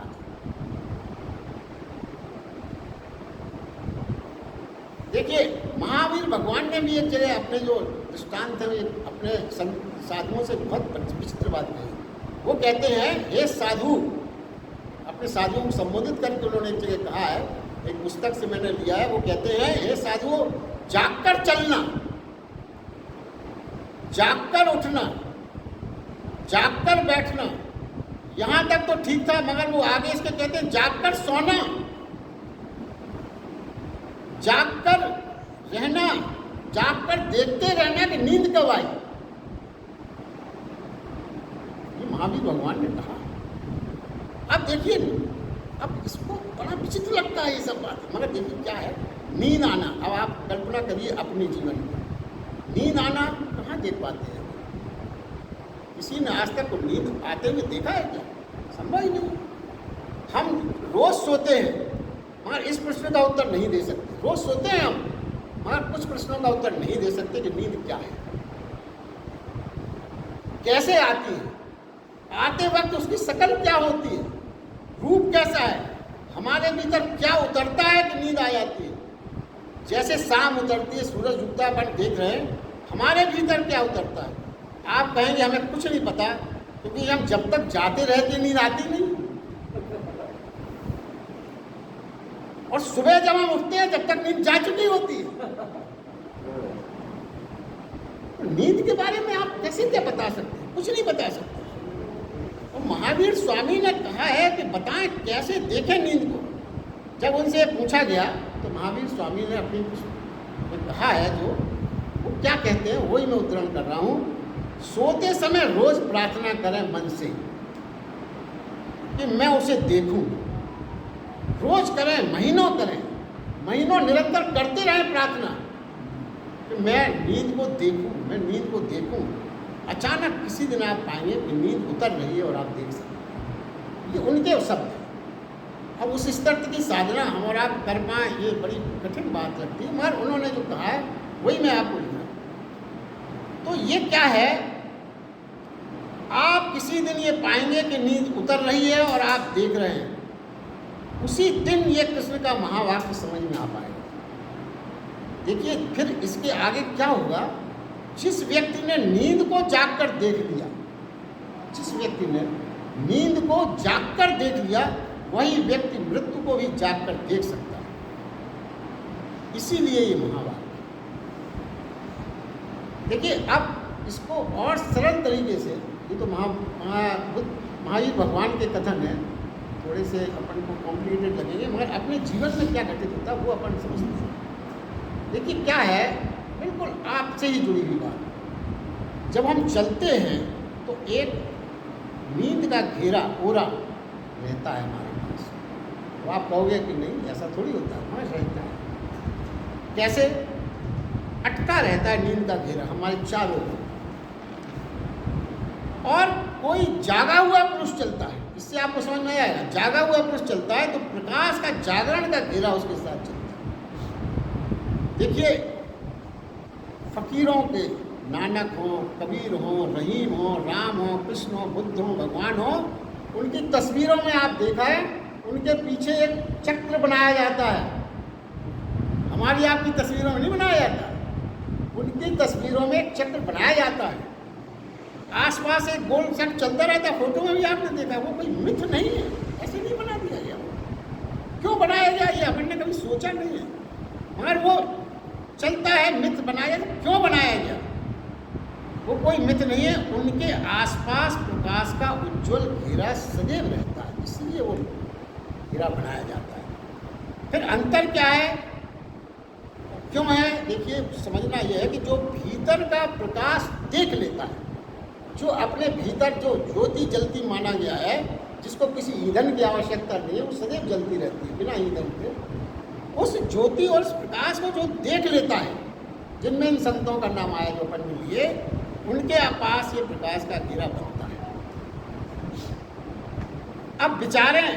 देखिए महावीर भगवान ने भी एक जगह अपने जो दृष्टांत है अपने साधुओं से बहुत विचित्र बात कही। वो कहते हैं हे साधु, अपने साधुओं को संबोधित करके उन्होंने एक जगह कहा है, एक पुस्तक से मैंने लिया है। वो कहते हैं हे साधु, जागकर चलना, जागकर उठना, जागकर बैठना, यहां तक तो ठीक था, मगर वो आगे इसके कहते हैं जागकर सोना, जागकर रहना, जागकर देखते रहना कि नींद कब आई। ये महावीर भगवान ने कहा। अब देखिए, अब इसको बड़ा विचित्र लगता है ये सब बात, मगर देखिए क्या है, नींद आना। अब आप कल्पना करिए अपने जीवन में नींद आना कहाँ देख पाते हैं? किसी ने आज तक नींद आते हुए देखा है क्या? संभव ही नहीं। हम रोज सोते हैं मगर इस प्रश्न का उत्तर नहीं दे सकते। रोज सोते हैं हम मगर कुछ प्रश्नों का उत्तर नहीं दे सकते कि नींद क्या है, कैसे आती है, आते वक्त उसकी शक्ल क्या होती है, रूप कैसा है, हमारे भीतर क्या उतरता है कि नींद आ जाती है। जैसे शाम उतरती है, सूरज उगता है, अपन देख रहे हैं, हमारे भीतर क्या उतरता है। आप कहेंगे हमें कुछ नहीं पता, क्योंकि हम जब तक जाते रहते नींद आती नहीं, और सुबह जब हम उठते हैं जब तक नींद जा चुकी होती है। नींद के बारे में आप कैसे क्या बता सकते हैं? कुछ नहीं बता सकते। और महावीर स्वामी ने कहा है कि बताएं कैसे देखें नींद को। जब उनसे पूछा गया तो महावीर स्वामी ने अपनी कहा है, जो वो क्या कहते हैं वही मैं उद्धरण कर रहा हूँ। सोते समय रोज प्रार्थना करें मन से कि मैं उसे देखूं। रोज करें, महीनों निरंतर करते रहें प्रार्थना कि मैं नींद को देखूं, मैं नींद को देखूं। अचानक किसी दिन आप पाएंगे कि नींद उतर रही है और आप देख सकते हैं। ये उनके शब्द हैं। अब उस स्तर की साधना हम और आप कर पाएँ ये बड़ी कठिन बात लगती है, मगर उन्होंने जो कहा है वही मैं आपको लिख रहा हूँ। तो ये क्या है, आप किसी दिन ये पाएंगे कि नींद उतर रही है और आप देख रहे हैं, उसी दिन ये कृष्ण का महावाक्य समझ में आ पाएगा। देखिए फिर इसके आगे क्या होगा। जिस व्यक्ति ने नींद को जागकर देख लिया, जिस व्यक्ति ने नींद को जागकर देख लिया, वही व्यक्ति मृत्यु को भी जागकर देख सकता है। इसीलिए ये महावाक्य। देखिए अब इसको और सरल तरीके से, ये तो महावीर भगवान के कथन है, थोड़े से अपन को कॉम्प्लिकेटेड लगेंगे, मगर अपने जीवन में क्या घटित होता है वो अपन समझते हैं। देखिए क्या है, बिल्कुल आपसे ही जुड़ी हुई बात। जब हम चलते हैं तो एक नींद का घेरा ओरा रहता है हमारे पास, तो आप कहोगे कि नहीं ऐसा थोड़ी होता है, होश रहता है। कैसे? अटका रहता है नींद का घेरा हमारे चारों ओर, और कोई जागा हुआ पुरुष चलता है, इससे आपको समझ में आएगा। जागा हुआ पुरुष चलता है तो प्रकाश का जागरण का घेरा उसके साथ चलता है। देखिए, फकीरों के, नानक हो, कबीर हो, रहीम हो, राम हो, कृष्ण हो, बुद्ध हो, भगवान हो, उनकी तस्वीरों में आप देखा है उनके पीछे एक चक्र बनाया जाता है। हमारी आपकी तस्वीरों में नहीं बनाया जाता, उनकी तस्वीरों में एक चक्र बनाया जाता है। आसपास एक गोल चक्र चलता रहता है, फोटो में भी आपने देखा। वो कोई मिथ नहीं है, ऐसे नहीं बना दिया गया। क्यों बनाया गया ये अपन ने कभी सोचा नहीं है, मगर वो चलता है। मिथ बनाया, क्यों बनाया गया? वो कोई मिथ नहीं है, उनके आसपास प्रकाश का उज्जवल घेरा सदैव रहता है, इसलिए वो घेरा बनाया जाता है। फिर अंतर क्या है, क्यों है? देखिए, समझना यह है कि जो भीतर का प्रकाश देख लेता है, जो अपने भीतर जो ज्योति जलती माना गया है, जिसको किसी ईंधन की आवश्यकता नहीं है, वो सदैव जलती रहती है बिना ईंधन के, उस ज्योति और उस प्रकाश को जो देख लेता है, जिनमें इन संतों का नाम आया जो अपन ने लिए, उनके पास ये प्रकाश का घेरा बनता है। अब विचारें,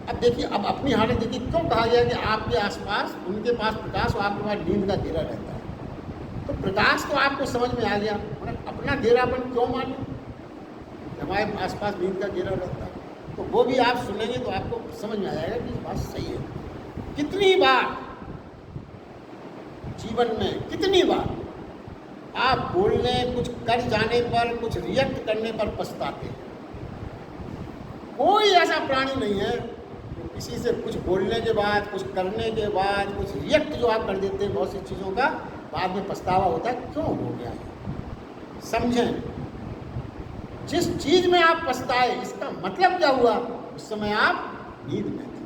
अब देखिए, अब अपनी हालत देखिए, क्यों कहा गया कि आपके आसपास, उनके पास प्रकाश और आपके पास नींद का घेरा रहता है। तो प्रकाश तो आपको समझ में आ गया, मगर अपना घेरापन क्यों माने? हमारे आसपास नींद का घेरा रहता है, तो वो भी आप सुनेंगे तो आपको समझ में आ जाएगा कि बात सही है। कितनी बार जीवन में, कितनी बार आप बोलने, कुछ कर जाने पर, कुछ रिएक्ट करने पर पछताते हैं। कोई ऐसा प्राणी नहीं है किसी से कुछ बोलने के बाद, कुछ करने के बाद, कुछ रिएक्ट जो आप कर देते हैं बहुत सी चीज़ों का, बाद में पछतावा होता है, क्यों हो गया है। समझें, जिस चीज़ में आप पछताए, इसका मतलब क्या हुआ? उस समय आप नींद में थे,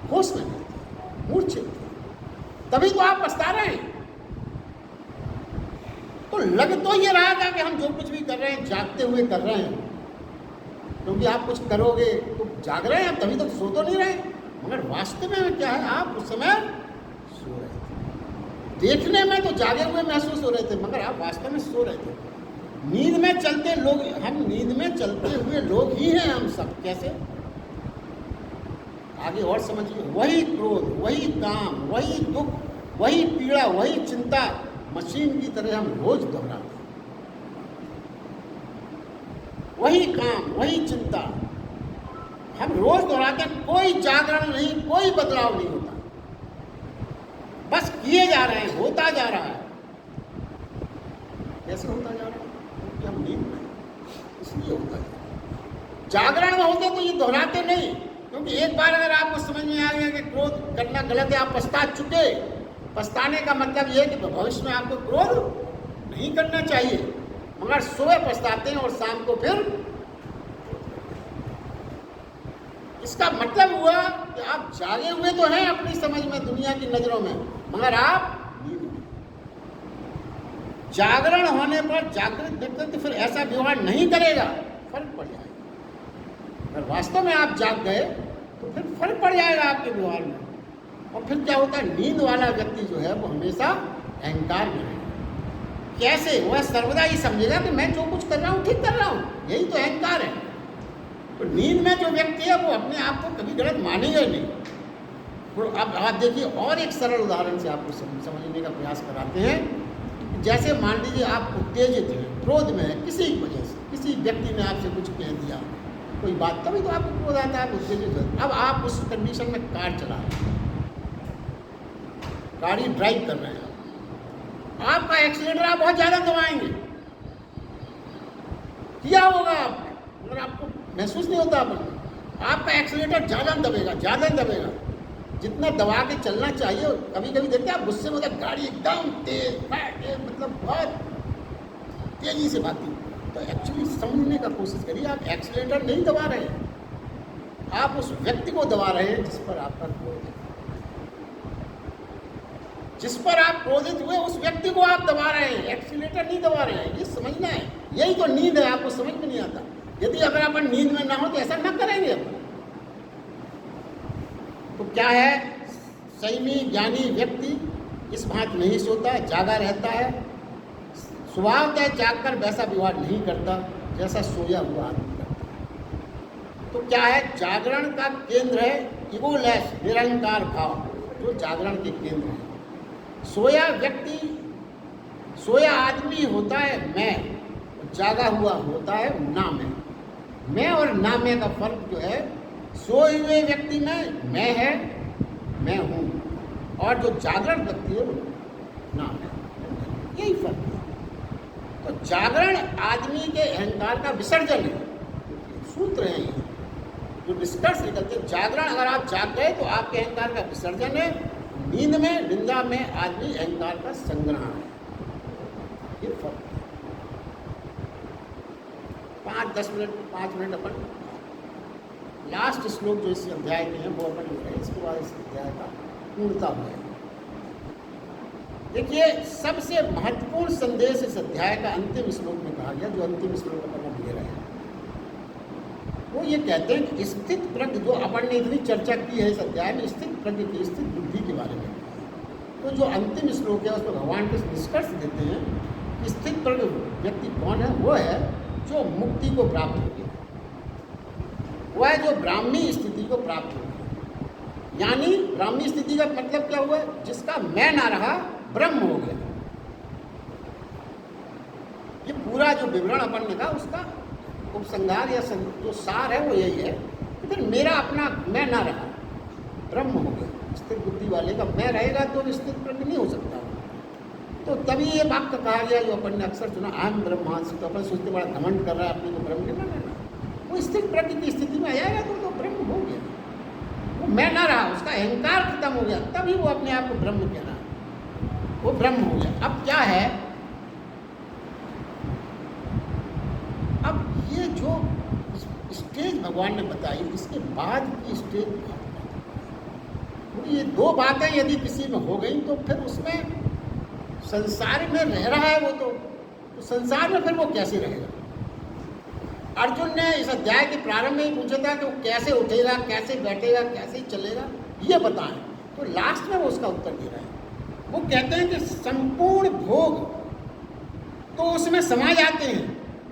होश में थे, मूर्छित थे, तभी तो आप पछता रहे हैं। तो लग तो ये रहा था कि हम जो कुछ भी कर रहे हैं जागते हुए कर रहे हैं, क्योंकि आप कुछ करोगे तो जाग रहे हैं, आप तभी तो सो तो नहीं रहे। मगर वास्तव में क्या है, आप उस समय सो रहे थे। देखने में तो जागे हुए महसूस हो रहे थे, मगर आप वास्तव में सो रहे थे। नींद में चलते लोग, हम नींद में चलते हुए लोग ही हैं हम सब। कैसे? आगे और समझिए। वही क्रोध, वही काम, वही दुख, वही पीड़ा, वही चिंता मशीन की तरह हम रोज दोहराते हैं। वही काम, वही चिंता हम रोज दोहराते हैं। कोई जागरण नहीं, कोई बदलाव नहीं होता, बस किए जा रहे हैं, होता जा रहा है। कैसे होता जा रहा है? क्योंकि हम नींद में, इसलिए होता जा रहा है। जागरण में होते तो ये दोहराते नहीं, क्योंकि एक बार अगर आपको समझ में आ गया कि क्रोध करना गलत है, आप पछता चुके। पछताने का मतलब ये है कि भविष्य में आपको क्रोध नहीं करना चाहिए, मगर सुबह पछताते हैं और शाम को फिर। इसका मतलब हुआ कि आप जागे हुए तो हैं अपनी समझ में, दुनिया की नजरों में, मगर आप नींद में। जागरण होने पर जागृत व्यक्ति फिर ऐसा व्यवहार नहीं करेगा, फर्क पड़ जाएगा। अगर वास्तव में आप जाग गए तो फिर फर्क पड़ जाएगा आपके व्यवहार में। और फिर क्या होता है, नींद वाला व्यक्ति जो है वो हमेशा अहंकार में रहेगा। कैसे? वह सर्वदा ही समझेगा कि मैं जो कुछ कर रहा हूँ ठीक कर रहा हूँ, यही तो अहंकार है। तो नींद में जो व्यक्ति है वो अपने आप को कभी गलत मानेगा नहीं। तो अब आप देखिए, और एक सरल उदाहरण से आपको समझने का प्रयास कराते हैं। जैसे मान लीजिए आप उत्तेजित हैं, क्रोध में हैं, किसी वजह से, किसी व्यक्ति ने आपसे कुछ कह दिया, कोई बात, तभी तो आपको क्रोध आता है, आप उत्तेजित हैं। अब आप उस कंडीशन में कार चला रहे हैं, गाड़ी ड्राइव कर रहे हैं, आपका एक्सीलेटर आप बहुत ज़्यादा दबाएंगे, किया होगा आपने, मगर आपको महसूस नहीं होता। आपका एक्सीलेटर ज़्यादा दबेगा, जितना दबा के चलना चाहिए। कभी कभी देखते हैं आप गुस्से में होता, गाड़ी एकदम तेज, मतलब बहुत तेजी से भागती। तो एक्चुअली समझने का कोशिश करिए, आप एक्सीलेटर नहीं दबा रहे हैं, आप उस व्यक्ति को दबा रहे हैं जिस पर आपका क्रोध है, जिस पर आप क्रोधित हुए उस व्यक्ति को आप दबा रहे हैं, एक्सीलेटर नहीं दबा रहे हैं। ये समझना है, यही तो नींद है, आपको समझ में नहीं आता। यदि अगर अपन नींद में ना हो तो ऐसा ना करेंगे अपन। क्या है, संयमी ज्ञानी व्यक्ति इस भांति नहीं सोता, जागा रहता है, स्वभावतः जागकर वैसा व्यवहार नहीं करता जैसा सोया हुआ आदमी करता है। तो क्या है, जागरण का केंद्र है इगोलेस, निरंकार भाव, जो जागरण के केंद्र है। सोया व्यक्ति, सोया आदमी होता है मैं, जागा हुआ होता है ना मैं और ना मैं का फर्क जो है, सोए हुए व्यक्ति में मैं है, मैं हूँ, और जो जागरण व्यक्ति है वो ना मैं, यही फर्क है। तो जागरण आदमी के अहंकार का विसर्जन है, सूत्र है ये जो निष्कर्ष निकलते हैं। जागरण, अगर आप जाग गए तो आपके अहंकार का विसर्जन है, नींद में, निंदा में आदमी अहंकार का संग्रहण है, ये फर्क है। 5 मिनट अपन लास्ट श्लोक जो इस अध्याय के हैं वो अपन ले रहे हैं, इसके बाद इस अध्याय का पूर्णता हो जाएगी। देखिए, सबसे महत्वपूर्ण संदेश इस अध्याय का अंतिम श्लोक में कहा गया, जो अंतिम श्लोक अपन ले रहे हैं, वो ये कहते हैं कि स्थित प्रज्ञ, जो अपन ने इतनी चर्चा की है इस अध्याय में स्थित प्रज्ञ की, स्थित बुद्धि के बारे में, तो जो अंतिम श्लोक है उसमें भगवान के निष्कर्ष देते हैं कि स्थित प्रज्ञ व्यक्ति कौन है। वो है जो मुक्ति को प्राप्त हो गया, वो है जो ब्राह्मी स्थिति को प्राप्त हो गया। यानी ब्राह्मी स्थिति का मतलब क्या हुआ, जिसका मैं ना रहा, ब्रह्म हो गया। ये पूरा जो विवरण अपन ने कहा उसका उपसंहार या जो सार है वो यही है कि फिर मेरा अपना मैं ना रहा, ब्रह्म हो गया। स्थिर बुद्धि वाले का मैं रहेगा तो स्थिर प्रज्ञ नहीं हो सकता। तो तभी ये वाक्य कहा गया जो अपन ने अक्सर सुना, अहम ब्रह्मास्मि। तो अपन सोचते बड़ा घमंड कर रहा है अपने को ब्रह्म नहीं मानना, वो स्थिर प्रज्ञ की स्थिति में आ जाएगा तो ब्रह्म हो गया। वो मैं ना रहा, उसका अहंकार खत्म हो गया, तभी वो अपने आप को ब्रह्म कहना, वो ब्रह्म हो गया। अब क्या है, अब ये जो स्टेज भगवान ने बताई, इसके बाद की स्टेज, ये दो बातें यदि किसी में हो गई तो फिर उसमें संसार में रह रहा है वो, तो संसार में फिर वो कैसे रहेगा। अर्जुन ने इस अध्याय के प्रारंभ में ही पूछा था कि वो कैसे उठेगा, कैसे बैठेगा, कैसे चलेगा, ये बताएं। तो लास्ट में वो उसका उत्तर दे रहे हैं। वो कहते हैं कि संपूर्ण भोग तो उसमें समा जाते हैं,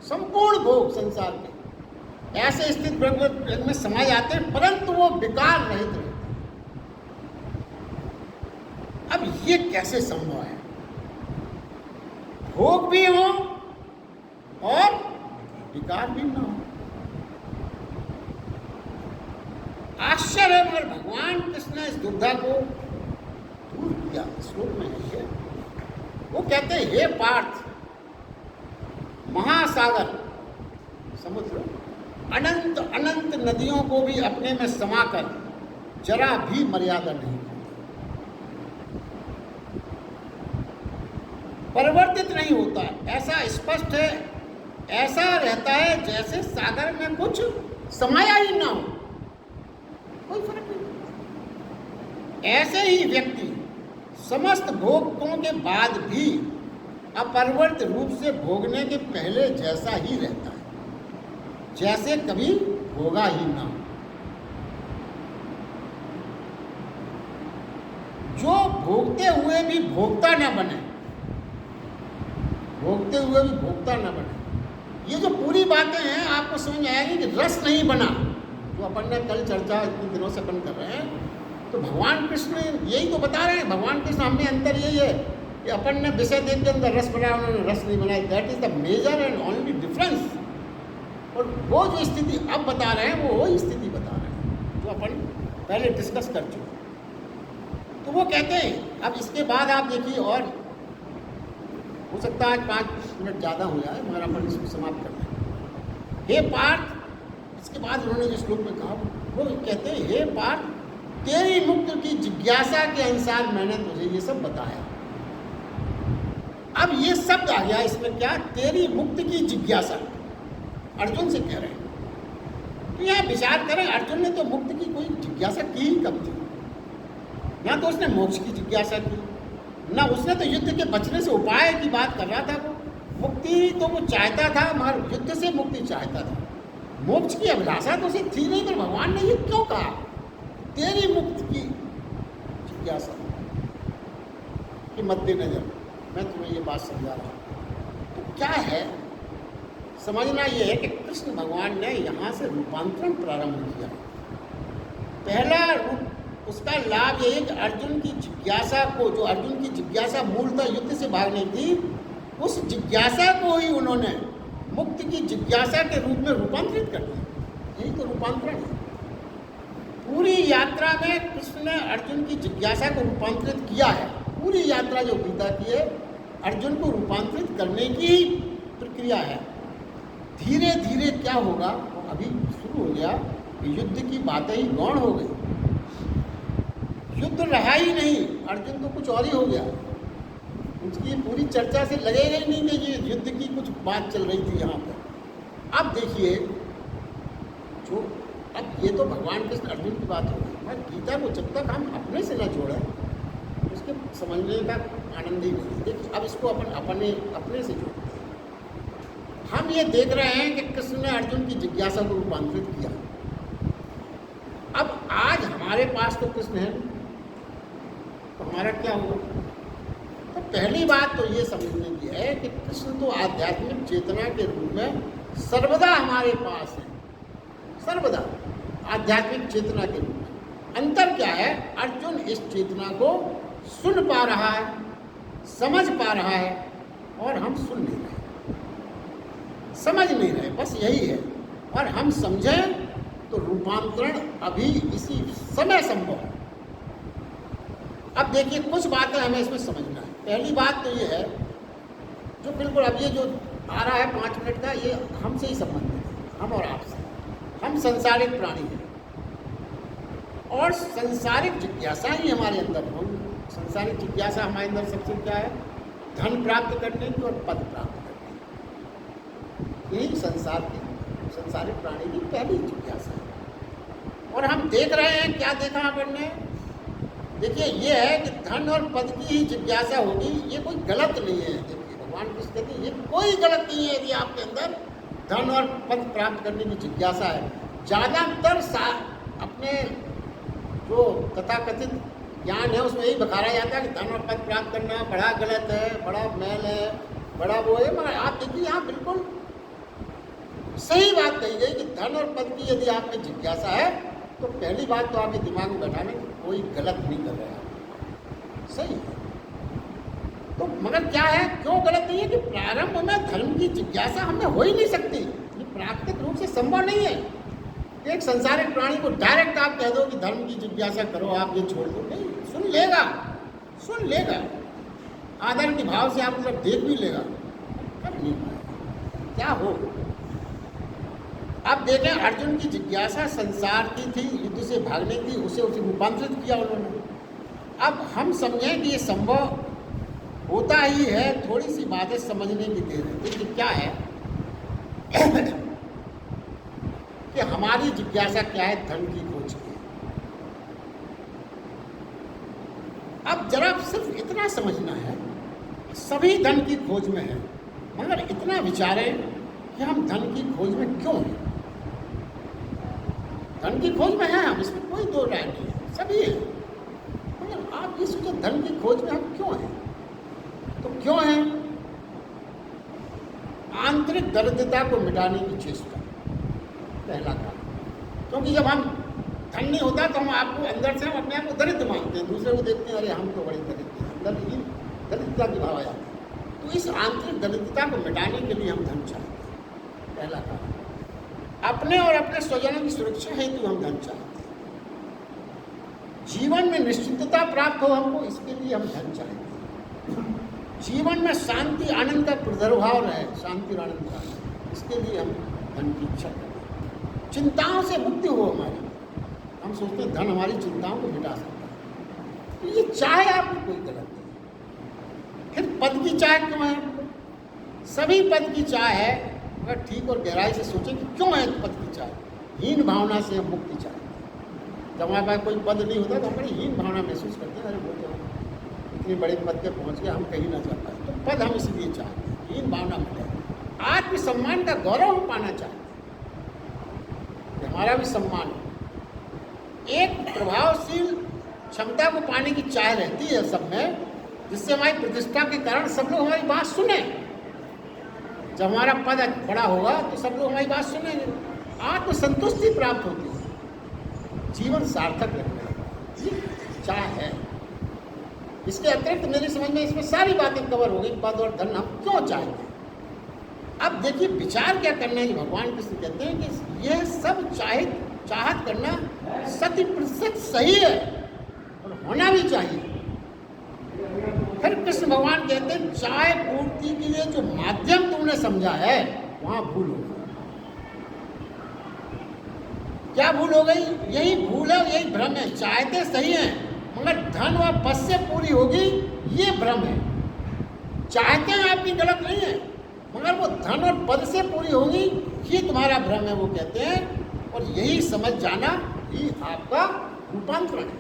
संपूर्ण भोग संसार के ऐसे स्थित ब्रह्म में समा जाते हैं, परंतु वो विकार रहित रहते हैं। अब ये कैसे संभव है, भोग भी हो और विकार भी ना हो। आश्चर्य है, मगर भगवान कृष्ण ने इस दुविधा को दूर किया। श्लोक में है, वो कहते हैं, हे पार्थ, महासागर, समुद्र, अनंत अनंत नदियों को भी अपने में समाकर जरा भी मर्यादा नहीं, परिवर्तित नहीं होता, ऐसा स्पष्ट है, ऐसा रहता है जैसे सागर में कुछ समाया ही ना हो, कोई फर्क नहीं। ऐसे ही व्यक्ति समस्त भोगों के बाद भी अपरिवर्तित रूप से भोगने के पहले जैसा ही रहता है, जैसे कभी भोगा ही ना हो। जो भोगते हुए भी भोगता न बने, भोगते हुए भी भोगता न बने, ये जो पूरी बातें हैं आपको समझ आएगी कि रस नहीं बना, जो अपन ने कल चर्चा इतने दिनों से अपन कर रहे हैं। तो भगवान कृष्ण यही तो बता रहे हैं, भगवान कृष्ण हमें अंतर यही है कि अपन ने विषय देख के अंदर रस बनाया, उन्होंने रस नहीं बनाया। That is the major and only difference. और वो जो स्थिति अब बता रहे हैं वो वही स्थिति बता रहे हैं जो अपन पहले डिस्कस कर चुके। तो वो कहते हैं, अब इसके बाद आप देखिए, और हो सकता है आज 5 मिनट ज़्यादा हो जाए, मगर अपन इसको समाप्त कर दें। हे पार्थ, इसके बाद उन्होंने जो श्लोक में कहा वो कहते हैं, हे पार्थ, तेरी मुक्ति की जिज्ञासा के अनुसार मैंने तुझे ये सब बताया। अब ये शब्द आ गया इसमें, क्या, तेरी मुक्ति की जिज्ञासा, अर्जुन से कह रहे हैं। तो यहाँ विचार करें, अर्जुन ने तो मुक्ति की कोई जिज्ञासा की ही कब थी? ना तो उसने मोक्ष की जिज्ञासा की, ना उसने तो युद्ध के बचने से उपाय की बात कर रहा था। वो मुक्ति तो वो चाहता था, मगर युद्ध से मुक्ति चाहता था। मोक्ष की अभिलाषा तो उसे थी नहीं, पर भगवान ने ये क्यों कहा? तेरी मुक्ति की जिज्ञासा के मद्देनजर मैं तुम्हें ये बात समझा रहा हूँ। तो क्या है, समझना ये है कि कृष्ण भगवान ने यहाँ से रूपांतरण प्रारंभ किया। पहला रूप, उसका लाभ ये है कि अर्जुन की जिज्ञासा को, जो अर्जुन की जिज्ञासा मूलतः युद्ध से भागने की, उस जिज्ञासा को ही उन्होंने मुक्ति की जिज्ञासा के रूप में रूपांतरित कर दिया। यही तो रूपांतरण है। पूरी यात्रा में कृष्ण ने अर्जुन की जिज्ञासा को रूपांतरित किया है। पूरी यात्रा जो गीता की है, अर्जुन को रूपांतरित करने की ही प्रक्रिया है। धीरे धीरे क्या होगा, वो अभी शुरू हो गया कि युद्ध की बातें ही गौण हो गई। युद्ध रहा ही नहीं, अर्जुन तो कुछ और ही हो गया। उसकी पूरी चर्चा से लगेगा ही नहीं कि ये युद्ध की कुछ बात चल रही थी यहाँ पर। अब देखिए, जो अब ये तो भगवान कृष्ण अर्जुन की बात हो गई, पर गीता को जब तक हम अपने से न जोड़ें उसके समझने का आनंद ही नहीं। देखिए, अब इसको अपने से जोड़ते हैं। हम ये देख रहे हैं कि कृष्ण ने अर्जुन की जिज्ञासा को रूपांतरित किया। अब आज हमारे पास तो कृष्ण है, तो हमारा क्या होगा? तो पहली बात तो ये समझने की है कि कृष्ण तो आध्यात्मिक चेतना के रूप में सर्वदा हमारे पास है, सर्वदा आध्यात्मिक चेतना के रूप में। अंतर क्या है, अर्जुन इस चेतना को सुन पा रहा है, समझ पा रहा है, और हम सुन नहीं रहे, समझ नहीं रहे, बस यही है। और हम समझें तो रूपांतरण अभी इसी समय संभव है। अब देखिए, कुछ बातें हमें इसमें समझना है। पहली बात तो ये है, जो बिल्कुल अब ये जो आ रहा है 5 मिनट का, ये हमसे ही संबंधित है, हम और आपसे। हम संसारिक प्राणी हैं और संसारिक जिज्ञासा ही हमारे अंदर हो। संसारिक जिज्ञासा हमारे अंदर सबसे क्या है? धन प्राप्त करने की और पद प्राप्त करने की। यही संसारिक प्राणी की पहली जिज्ञासा है। और हम देख रहे हैं, क्या देखा आपने? देखिए, ये है कि धन और पद की ही जिज्ञासा होगी, ये कोई गलत नहीं है। देखिए, भगवान कृष्ण कहते हैं ये कोई गलत नहीं है यदि आपके अंदर धन और पद प्राप्त करने की जिज्ञासा है। ज़्यादातर अपने जो तथाकथित ज्ञान है उसमें यही बखारा जाता है कि धन और पद प्राप्त करना बड़ा गलत है, बड़ा मैल है, बड़ा वो है। मगर आप देखिए, यहाँ बिल्कुल सही बात कही गई कि धन और पद की यदि आप में जिज्ञासा है तो पहली बात तो आपके दिमाग में बैठाने की कोई गलत नहीं कर रहे हैं, सही है। तो मगर क्या है, क्यों गलत नहीं है कि प्रारंभ में धर्म की जिज्ञासा हमें हो ही नहीं सकती। ये प्राकृतिक रूप से संभव नहीं है। एक संसारिक प्राणी को डायरेक्ट आप कह दो कि धर्म की जिज्ञासा करो, आप ये छोड़ दो, नहीं, सुन लेगा, आदर के भाव से आप मतलब देख भी लेगा, कर नहीं पाएगा। क्या हो? अब देखें, अर्जुन की जिज्ञासा संसार की थी, युद्ध से भागने की, उसे रूपांतरित किया उन्होंने। अब हम समझें कि ये संभव होता ही है, थोड़ी सी बातें समझने की देर है। देखिए, क्या है कि हमारी जिज्ञासा क्या है? धन की खोज की। अब जरा सिर्फ इतना समझना है, सभी धन की खोज में है, मगर इतना विचारें कि हम धन की खोज में क्यों हैं? धन की खोज में है हम, इसमें कोई दो राय नहीं है, सभी है। मगर आप ये सोचो, धन की खोज में हम क्यों हैं? तो क्यों हैं? आंतरिक दरिद्रता को मिटाने की चेष्टा, पहला कारण। क्योंकि जब हम धन नहीं होता तो हम आपको अंदर से हम अपने आप को दरिद्र मानते हैं, दूसरे को देखते हैं, अरे हम तो बड़े दरिद्र हैं, अंदर ही दरिद्रता की भाव आ जाती है। तो इस आंतरिक दरिद्रता को मिटाने के लिए हम धन चाहते हैं, पहला कारण। अपने और अपने स्वजनों की सुरक्षा हेतु हम धन चाहते हैं। जीवन में निश्चितता प्राप्त हो हमको, इसके लिए हम धन चाहते हैं। जीवन में शांति आनंद का प्रादुर्भाव रहे, शांति और आनंद का, इसके लिए हम धन की इच्छा करते हैं। चिंताओं से मुक्ति हो हमारी, हम सोचते हैं धन हमारी चिंताओं को मिटा सकता है। तो ये चाह आपको कोई गलत नहीं। फिर पद की चाह क्यों है? सभी पद की चाह है, मगर ठीक और गहराई से सोचें कि क्यों है पद की चाह। हीन भावना से हम मुक्ति चाहते हैं। जब हमारे पास कोई पद नहीं होता तो हम बड़ी हीन भावना महसूस करते हैं, अरे वो तो इतने बड़े पद पे पहुँच गए, हम कहीं ना जा पाए। तो पद हम इसलिए चाहते हैं, हीन भावना मिले, आत्मसम्मान का गौरव हम पाना चाहते हैं कि हमारा भी सम्मान हो। एक प्रभावशील क्षमता को पाने की चाह रहती है सब में, जिससे हमारी प्रतिष्ठा के कारण सब लोग हमारी बात सुने। जब हमारा पद बड़ा होगा तो सब लोग हमारी बात सुनेंगे, आत्मसंतुष्टि प्राप्त होती है, जीवन सार्थक लगने लगता है, चाह है। इसके अतिरिक्त मेरी समझ में इसमें सारी बातें कवर हो गई। पद और धन हम क्यों चाहते हैं? अब देखिए विचार क्या करना है कि भगवान कृष्ण कहते हैं कि यह सब चाहत करना 100% सही है और होना भी चाहिए। फिर कृष्ण भगवान कहते हैं चाय पूर्ति के लिए जो माध्यम तुमने समझा है वहां भूल हो गई। क्या भूल हो गई? यही भूल है, यही भ्रम है। चाहते सही हैं मगर धन और पद से पूरी होगी, ये भ्रम है। चाहते हैं आपकी गलत नहीं है, मगर वो धन और पद से पूरी होगी, ये तुम्हारा भ्रम है, वो कहते हैं। और यही समझ जाना ही आपका रूपांतरण है।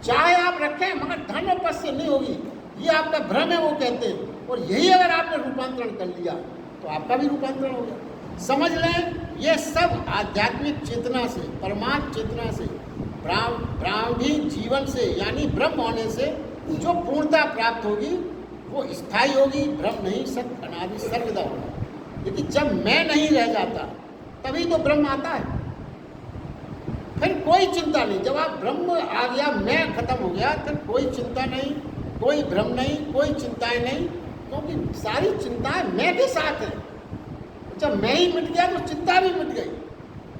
चाहे आप रखें मगर धन और पद से नहीं होगी, ये आपका भ्रम है, वो कहते हैं। और यही अगर आपने रूपांतरण कर लिया तो आपका भी रूपांतरण हो गया। समझ लें, ये सब आध्यात्मिक चेतना से, परमात्म चेतना से, ब्राह्मी जीवन से, यानी ब्रह्म होने से जो पूर्णता प्राप्त होगी वो स्थायी होगी, ब्रह्म नहीं, सत्य अनादि सर्वदा होगा। लेकिन जब मैं नहीं रह जाता तभी तो ब्रह्म आता है। फिर कोई चिंता नहीं, जब आप ब्रह्म आ गया, मैं खत्म हो गया, फिर कोई चिंता नहीं, कोई भ्रम नहीं, कोई चिंताएं नहीं, क्योंकि सारी चिंताएं मैं के साथ है। जब मैं ही मिट गया तो चिंता भी मिट गई,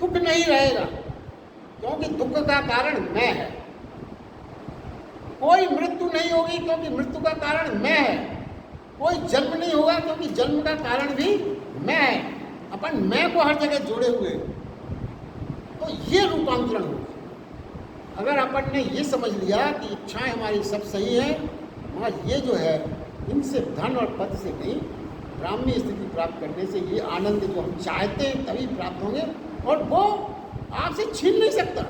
दुख नहीं रहेगा, क्योंकि दुख का कारण मैं है। कोई मृत्यु नहीं होगी क्योंकि मृत्यु का कारण मैं है। कोई जन्म नहीं होगा क्योंकि जन्म का कारण भी मैं है। अपन मैं को हर जगह जोड़े हुए, तो ये रूपांतरण होगा। अगर अपन ने ये समझ लिया कि इच्छाएं हमारी सब सही है, मगर ये जो है इनसे धन और पद से नहीं, ब्राह्मी स्थिति प्राप्त करने से ये आनंद जो हम चाहते हैं तभी प्राप्त होंगे, और वो आपसे छीन नहीं सकता।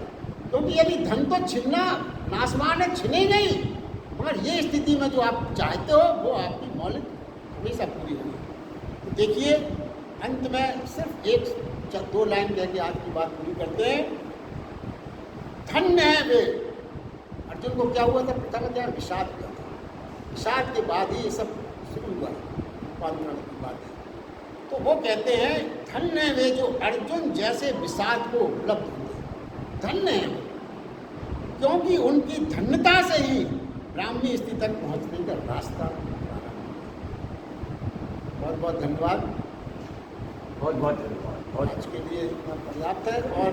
क्योंकि यदि धन तो छीनना नासमान है, छिनेगा ही, मगर ये स्थिति में जो आप चाहते हो वो आपकी मौलिक हमेशा पूरी होगी। तो देखिए अंत में सिर्फ एक 2 लाइन कह के आज की बात पूरी करते हैं। धन्य है वे। अर्जुन को क्या हुआ था? प्रथम क्या विषाद हुआ था। विषाद के बाद ही ये सब शुरू हुआ, रूपांतरण की बात है। तो वो कहते हैं धन्य है वे जो अर्जुन जैसे विषाद को उपलब्ध हुए। धन्य है, क्योंकि उनकी धन्यता से ही ब्राह्मी स्थिति तक पहुंचने का रास्ता। बहुत बहुत धन्यवाद। बहुत बहुत धन्यवाद। आज के लिए इतना पर्याप्त है। और